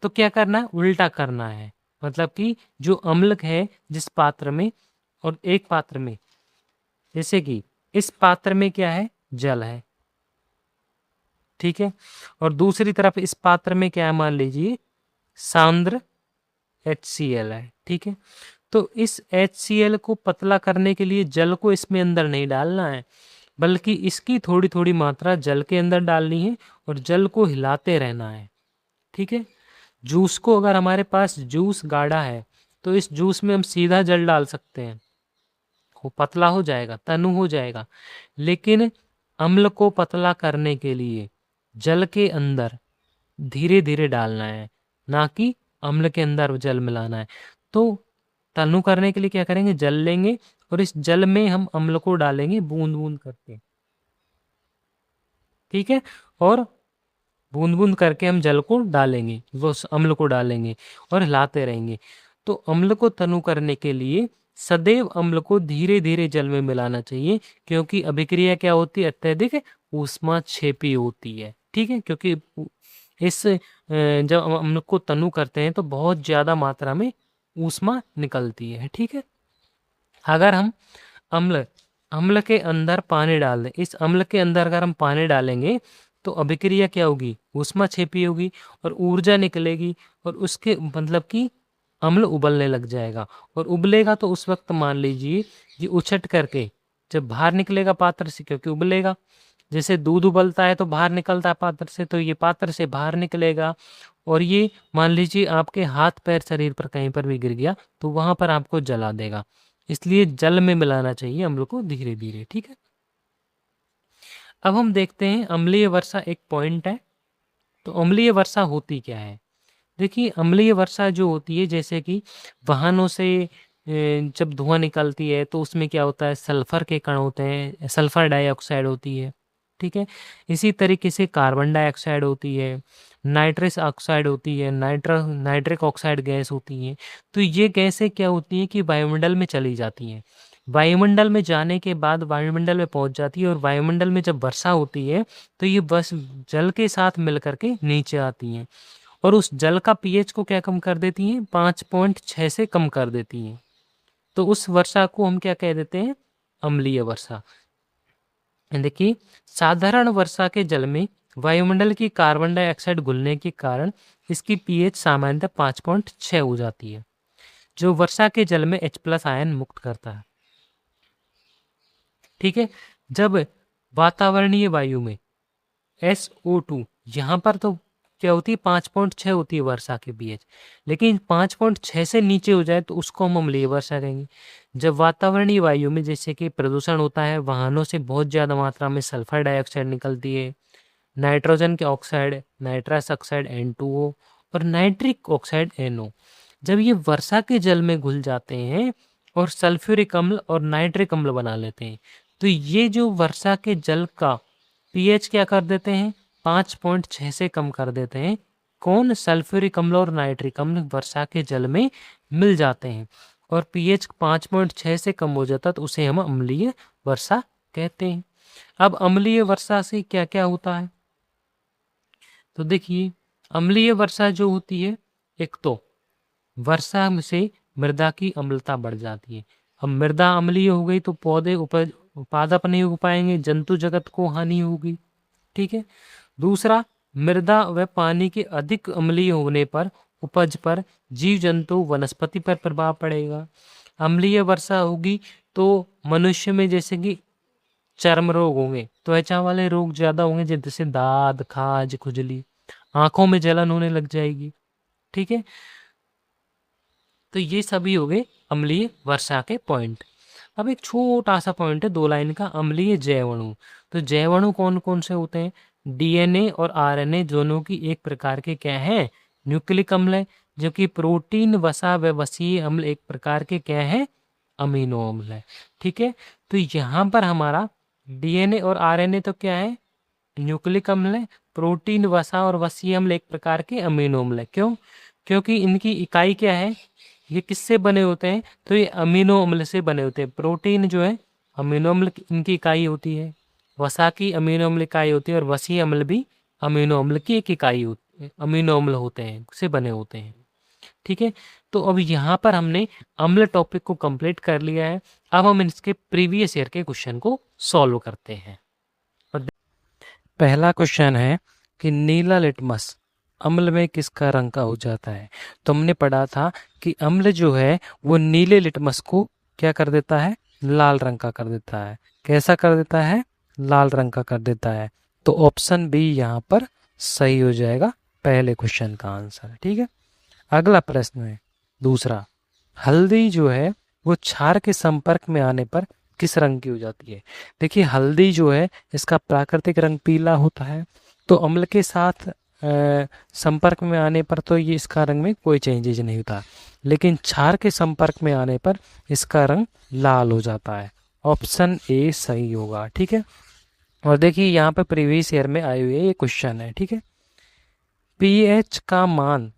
क्या करना है, उल्टा करना है। मतलब कि जो अम्ल है जिस पात्र में, और एक पात्र में, जैसे कि इस पात्र में क्या है, जल है, ठीक है, और दूसरी तरफ इस पात्र में क्या है, मान लीजिए सांद्र HCl है, ठीक है। तो इस HCl को पतला करने के लिए जल को इसमें अंदर नहीं डालना है, बल्कि इसकी थोड़ी थोड़ी मात्रा जल के अंदर डालनी है और जल को हिलाते रहना है, ठीक है। जूस को, अगर हमारे पास जूस गाढ़ा है तो इस जूस में हम सीधा जल डाल सकते हैं, वो पतला हो जाएगा, तनु हो जाएगा। लेकिन अम्ल को पतला करने के लिए जल के अंदर धीरे धीरे डालना है, ना कि अम्ल के अंदर जल मिलाना है। तो तनु करने के लिए क्या करेंगे, जल लेंगे और इस जल में हम अम्ल को डालेंगे बूंद बूंद करके, ठीक है। और बूंद बूंद करके हम जल को डालेंगे, वो अम्ल को डालेंगे और हिलाते रहेंगे। तो अम्ल को तनु करने के लिए सदैव अम्ल को धीरे धीरे जल में मिलाना चाहिए, क्योंकि अभिक्रिया क्या होती है, अत्यधिक ऊष्माक्षेपी होती है, ठीक है। क्योंकि जब हम अम्ल को तनु करते हैं तो बहुत ज़्यादा मात्रा में ऊष्मा निकलती है, ठीक है। अगर हम अम्ल अम्ल के अंदर पानी डाल दें, इस अम्ल के अंदर अगर हम पानी डालेंगे तो अभिक्रिया क्या होगी, ऊष्माक्षेपी होगी और ऊर्जा निकलेगी, और उसके मतलब कि अम्ल उबलने लग जाएगा। और उबलेगा तो उस वक्त मान लीजिए ये उछट करके जब बाहर निकलेगा पात्र से, क्योंकि उबलेगा, जैसे दूध उबलता है तो बाहर निकलता है पात्र से, तो ये पात्र से बाहर निकलेगा। और ये मान लीजिए आपके हाथ पैर शरीर पर कहीं पर भी गिर गया तो वहां पर आपको जला देगा। इसलिए जल में मिलाना चाहिए अम्ल को धीरे धीरे, ठीक है। अब हम देखते हैं अम्लीय वर्षा एक पॉइंट है। तो अम्लीय वर्षा होती क्या है, देखिए अम्लीय वर्षा जो होती है, जैसे कि वाहनों से जब धुआं निकलती है तो उसमें क्या होता है, सल्फर के कण होते हैं, सल्फर डाइऑक्साइड होती है, ठीक है। इसी तरीके से कार्बन डाइऑक्साइड होती है, नाइट्रस ऑक्साइड होती है, नाइट्रिक ऑक्साइड गैस होती है। तो ये गैसें क्या होती हैं कि वायुमंडल में चली जाती हैं। वायुमंडल में जाने के बाद वायुमंडल में पहुंच जाती है, और वायुमंडल में जब वर्षा होती है तो ये बस जल के साथ मिल करके नीचे आती हैं, और उस जल का पीएच को क्या कम कर देती हैं, 5.6 से कम कर देती हैं। तो उस वर्षा को हम क्या कह देते हैं, अम्लीय वर्षा। देखिए साधारण वर्षा के जल में वायुमंडल की कार्बन डाइऑक्साइड घुलने के कारण इसकी पीएच सामान्यतः 5.6 हो जाती है, जो वर्षा के जल में H+ आयन मुक्त करता है, ठीक है। जब वातावरणीय वायु में SO2, यहाँ पर तो क्या होती है, 5.6 होती है वर्षा की पीएच, लेकिन 5.6 से नीचे हो जाए तो उसको हम अम्लीय वर्षा कहेंगे। जब वातावरणीय वायु में जैसे कि प्रदूषण होता है, वाहनों से बहुत ज़्यादा मात्रा में सल्फर डाइऑक्साइड निकलती है, नाइट्रोजन के ऑक्साइड नाइट्रस ऑक्साइड N2O और नाइट्रिक ऑक्साइड NO, जब ये वर्षा के जल में घुल जाते हैं और सल्फ्यूरिक अम्ल और नाइट्रिक अम्ल बना लेते हैं, तो ये जो वर्षा के जल का पीएच क्या कर देते हैं, 5.6 से कम कर देते हैं। कौन, सल्फ्यूरिक अम्ल और नाइट्रिक अम्ल वर्षा के जल में मिल जाते हैं और पीएच 5.6 से कम हो जाता, तो उसे हम अम्लीय वर्षा कहते हैं। अब अम्लीय वर्षा से क्या क्या होता है, तो देखिए अम्लीय वर्षा जो होती है, एक तो वर्षा से मृदा की अम्लता बढ़ जाती है। अब मृदा अम्लीय हो गई तो पौधे पादप नहीं उग पाएंगे, जंतु जगत को हानि होगी, ठीक है। दूसरा, मृदा व पानी के अधिक अम्लीय होने पर उपज पर, जीव जंतु वनस्पति पर प्रभाव पड़ेगा। अम्लीय वर्षा होगी तो मनुष्य में जैसे कि चर्म रोग होंगे, त्वचा वाले रोग ज्यादा होंगे, जैसे दाद, खाज, खुजली, आंखों में जलन होने लग जाएगी, ठीक है, तो ये सभी हो गए अम्लीय वर्षा के पॉइंट। अब एक छोटा सा पॉइंट है 2 लाइन का, अम्लीय जैव अणु। तो जैव अणु कौन कौन से होते हैं? डीएनए और आरएनए दोनों की एक प्रकार के क्या है? न्यूक्लिक अम्ल है। जबकि प्रोटीन, वसा व वसीय अम्ल एक प्रकार के क्या है? अमीनो अम्ल है। ठीक है, तो यहाँ पर हमारा डीएनए और आरएनए तो क्या है? न्यूक्लिक अम्ल है। प्रोटीन, वसा और वसीय अम्ल एक प्रकार के अमीनो अम्ल है। क्यों? क्योंकि इनकी इकाई क्या है? ये किससे बने होते हैं? तो ये अमीनो अम्ल से बने होते हैं। प्रोटीन जो है अमीनो अम्ल इनकी इकाई होती है, वसा की अमीनो अम्ल इकाई होती है, और वसीय अम्ल भी अमीनो अम्ल की एक इकाई होती है, अमीनो अम्ल होते हैं, से बने होते हैं। ठीक है, तो अब यहाँ पर हमने अम्ल टॉपिक को कंप्लीट कर लिया है। अब हम इसके प्रीवियस ईयर के क्वेश्चन को सॉल्व करते हैं। पहला क्वेश्चन है कि नीला लिटमस अम्ल में किसका रंग का हो जाता है? तो हमने पढ़ा था कि अम्ल जो है वो नीले लिटमस को क्या कर देता है? लाल रंग का कर देता है। कैसा कर देता है? लाल रंग का कर देता है। तो ऑप्शन बी यहाँ पर सही हो जाएगा, पहले क्वेश्चन का आंसर। ठीक है, अगला प्रश्न है दूसरा। हल्दी जो है वो क्षार के संपर्क में आने पर किस रंग की हो जाती है? देखिए, हल्दी जो है इसका प्राकृतिक रंग पीला होता है। तो अम्ल के साथ संपर्क में आने पर तो ये इसका रंग में कोई चेंजेज नहीं होता, लेकिन क्षार के संपर्क में आने पर इसका रंग लाल हो जाता है। ऑप्शन ए सही होगा। ठीक है, और देखिए यहाँ पे प्रीवियस ईयर में आए हुए ये क्वेश्चन है। ठीक है, पीएच का मान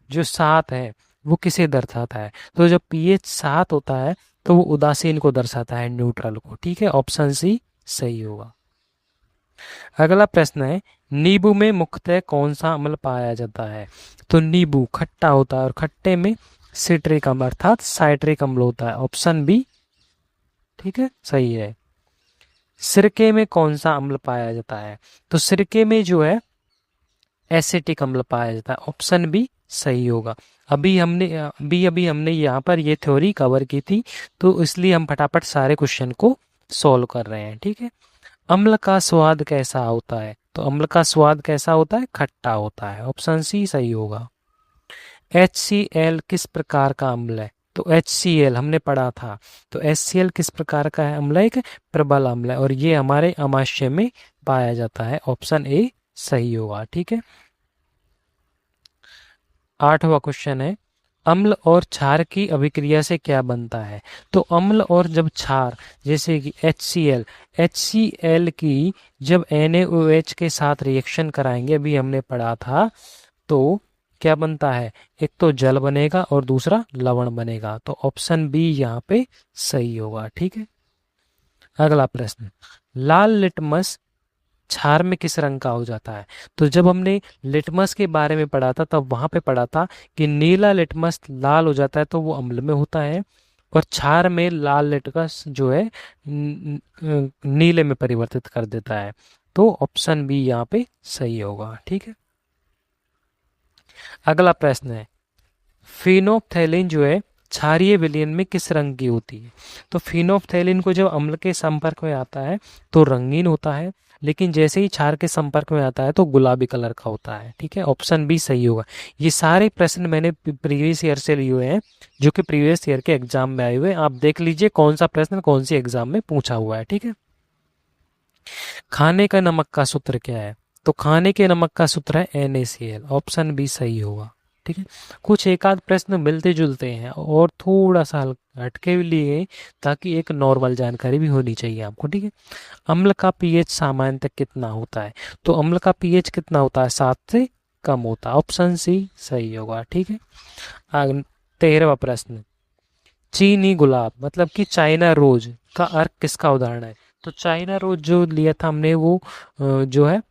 जो 7 है वो किसे दर्शाता है? तो जब पीएच 7 होता है तो वो उदासीन को दर्शाता है, न्यूट्रल को। ठीक है, ऑप्शन सी सही होगा। अगला प्रश्न है, नींबू में मुख्यतः कौन सा अम्ल पाया जाता है? तो नींबू खट्टा होता है और खट्टे में सिट्रिक अम्ल अर्थात साइट्रिक अम्ल होता है। ऑप्शन बी ठीक है सही है। सिरके में कौन सा अम्ल पाया जाता है? तो सिरके में जो है एसिटिक अम्ल पाया जाता है। ऑप्शन बी सही होगा। अभी हमने यहाँ पर ये थ्योरी कवर की थी, तो इसलिए हम फटाफट सारे क्वेश्चन को सॉल्व कर रहे हैं। ठीक है, अम्ल का स्वाद कैसा होता है? तो अम्ल का स्वाद कैसा होता है? खट्टा होता है। ऑप्शन सी सही होगा। HCl किस प्रकार का अम्ल है? तो HCl हमने पढ़ा था। तो HCl किस प्रकार का है? अम्ल एक प्रबल अम्ल है और ये हमारे अमाशय में पाया जाता है। ऑप्शन ए सही होगा। ठीक है, 8वां क्वेश्चन है, अम्ल और क्षार की अभिक्रिया से क्या बनता है? तो अम्ल और जब क्षार, जैसे कि HCl की जब NaOH के साथ रिएक्शन कराएंगे, अभी हमने पढ़ा था, तो क्या बनता है? एक तो जल बनेगा और दूसरा लवण बनेगा। तो ऑप्शन बी यहाँ पे सही होगा। ठीक है, अगला प्रश्न, लाल लिटमस क्षार में किस रंग का हो जाता है? तो जब हमने लिटमस के बारे में पढ़ा था तब वहां पे पढ़ा था कि नीला लिटमस लाल हो जाता है तो वो अम्ल में होता है, और क्षार में लाल लिटमस जो है नीले में परिवर्तित कर देता है। तो ऑप्शन बी यहाँ पे सही होगा। ठीक है, अगला प्रश्न है, फिनोप्थेलिन जो है क्षारीय विलयन में किस रंग की होती है? तो फिनोप्थेलिन को जब अम्ल के संपर्क में आता है तो रंगीन होता है, लेकिन जैसे ही क्षार के संपर्क में आता है तो गुलाबी कलर का होता है। ठीक है, ऑप्शन बी सही होगा। ये सारे प्रश्न मैंने प्रीवियस ईयर से लिए हुए हैं, जो कि प्रीवियस ईयर के एग्जाम में आए हुए हैं। आप देख लीजिए कौन सा प्रश्न कौन सी एग्जाम में पूछा हुआ है। ठीक है, खाने का नमक का सूत्र क्या है? तो खाने के नमक का सूत्र है NaCl। ऑप्शन बी सही होगा। ठीक है, कुछ एक आध प्रश्न मिलते जुलते हैं और थोड़ा सा हटके भी लिए, ताकि एक नॉर्मल जानकारी भी होनी चाहिए आपको। ठीक है, अम्ल का पीएच सामान्यतः कितना होता है? तो अम्ल का पीएच कितना होता है? 7 से कम होता है। ऑप्शन सी सही होगा। ठीक है, 13वां प्रश्न, चीनी गुलाब मतलब कि चाइना रोज का अर्क किसका उदाहरण है? तो चाइना रोज जो लिया था हमने वो जो है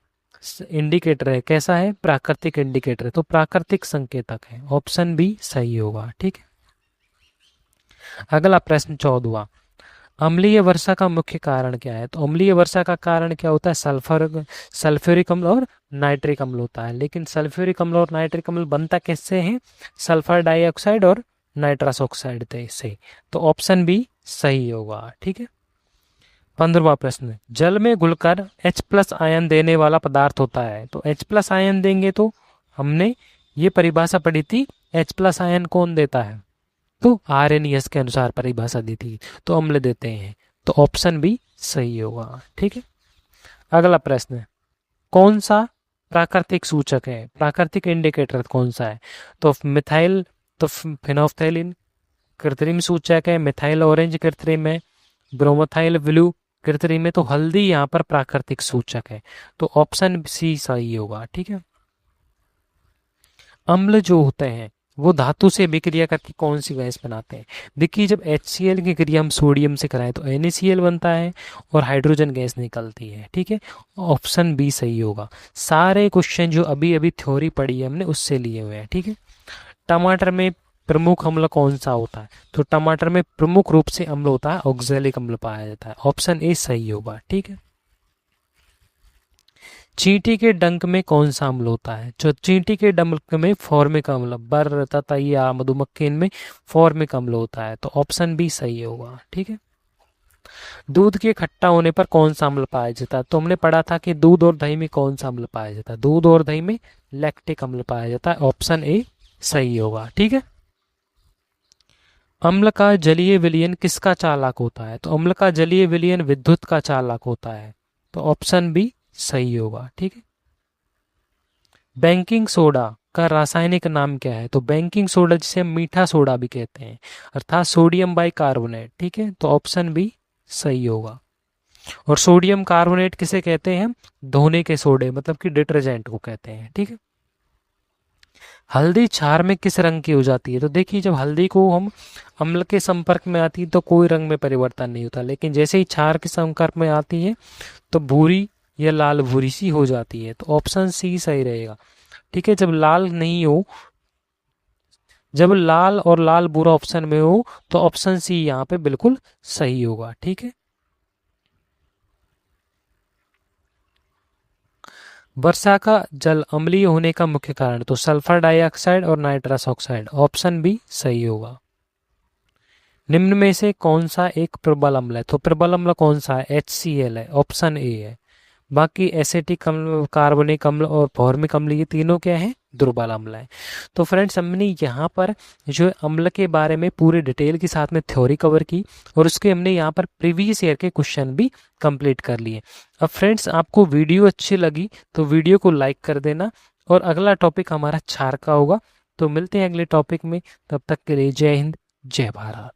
इंडिकेटर है। कैसा है? प्राकृतिक इंडिकेटर है, तो प्राकृतिक संकेतक है। ऑप्शन बी सही होगा। ठीक है, अगला प्रश्न 14वां, अम्लीय वर्षा का मुख्य कारण क्या है? तो अम्लीय वर्षा का कारण क्या होता है? सल्फ्यूरिक अम्ल और नाइट्रिक अम्ल होता है। लेकिन सल्फ्यूरिक अम्ल और नाइट्रिक अम्ल बनता कैसे है? सल्फर डाइऑक्साइड और नाइट्रस ऑक्साइड से। तो ऑप्शन बी सही होगा। ठीक है, 15वां प्रश्न, जल में घुलकर H+ आयन देने वाला पदार्थ होता है। तो H+ आयन देंगे तो हमने ये परिभाषा पढ़ी थी, H+ आयन कौन देता है? तो आरएनएस के अनुसार परिभाषा दी थी, तो अम्ल देते हैं। तो ऑप्शन बी सही होगा। ठीक है, अगला प्रश्न, कौन सा प्राकृतिक सूचक है, प्राकृतिक इंडिकेटर कौन सा है? तो मिथाइल, तो फिनोफ्थैलिन कृत्रिम सूचक है, मिथाइल ऑरेंज कृत्रिम है, ब्रोमोथाइल ब्लू कृत्रिम है, तो हल्दी यहाँ पर प्राकृतिक सूचक है। तो ऑप्शन सी सही होगा। ठीक है, अम्ल जो होते हैं वो धातु से विक्रिया करके कौन सी गैस बनाते हैं? देखिए, जब HCl की क्रिया हम सोडियम से कराएं तो NaCl बनता है और हाइड्रोजन गैस निकलती है। ठीक है, ऑप्शन बी सही होगा। सारे क्वेश्चन जो अभी अभी थ्योरी पढ़ी है हमने उससे लिए हुए हैं। ठीक है, टमाटर में प्रमुख अम्ल कौन सा होता है? तो टमाटर में प्रमुख रूप से अम्ल होता है ऑक्जेलिक अम्ल पाया जाता है। ऑप्शन ए सही होगा। ठीक है, चींटी के डंक में कौन सा अम्ल होता है? जो चींटी के डंक में फॉर्मिक अम्ल, बर तथा या मधुमक्खी में फॉर्मिक अम्ल होता है। तो ऑप्शन बी सही होगा। ठीक है, दूध के खट्टा होने पर कौन सा अम्ल पाया जाता है? तो हमने पढ़ा था कि दूध और दही में कौन सा अम्ल पाया जाता है? दूध और दही में लैक्टिक अम्ल पाया जाता है। ऑप्शन ए सही होगा। ठीक है, अम्ल का जलीय विलयन किसका चालक होता है? तो अम्ल का जलीय विलयन विद्युत का चालक होता है। तो ऑप्शन बी सही होगा। ठीक है, बेकिंग सोडा का रासायनिक नाम क्या है? तो बेकिंग सोडा जिसे हम मीठा सोडा भी कहते हैं, अर्थात सोडियम बाइकार्बोनेट। ठीक है, तो ऑप्शन बी सही होगा। और सोडियम कार्बोनेट किसे कहते हैं? धोने के सोडे मतलब कि डिटर्जेंट को कहते हैं। ठीक है, हल्दी क्षार में किस रंग की हो जाती है? तो देखिए, जब हल्दी को हम अम्ल के संपर्क में आती है तो कोई रंग में परिवर्तन नहीं होता, लेकिन जैसे ही क्षार के संपर्क में आती है तो भूरी या लाल भूरी सी हो जाती है। तो ऑप्शन सी सही रहेगा। ठीक है, जब लाल नहीं हो, जब लाल और लाल बुरा ऑप्शन में हो तो ऑप्शन सी यहाँ पे बिल्कुल सही होगा। ठीक है, वर्षा का जल अम्लीय होने का मुख्य कारण? तो सल्फर डाइऑक्साइड और नाइट्रस ऑक्साइड। ऑप्शन बी सही होगा। निम्न में से कौन सा एक प्रबल अम्ल है? तो प्रबल अम्ल कौन सा है? HCl है। ऑप्शन ए है। बाकी एसिटिक अम्ल, कार्बोनिक अम्ल और फॉर्मिक अम्ल ये तीनों क्या है? दुर्बल अम्ल है। तो फ्रेंड्स, हमने यहाँ पर जो अम्ल के बारे में पूरी डिटेल के साथ में थ्योरी कवर की और उसके हमने यहाँ पर प्रीवियस ईयर के क्वेश्चन भी कंप्लीट कर लिए। अब फ्रेंड्स, आपको वीडियो अच्छी लगी तो वीडियो को लाइक कर देना और अगला टॉपिक हमारा क्षार का होगा। तो मिलते हैं अगले टॉपिक में, तब तक के लिए जय हिंद, जय भारत।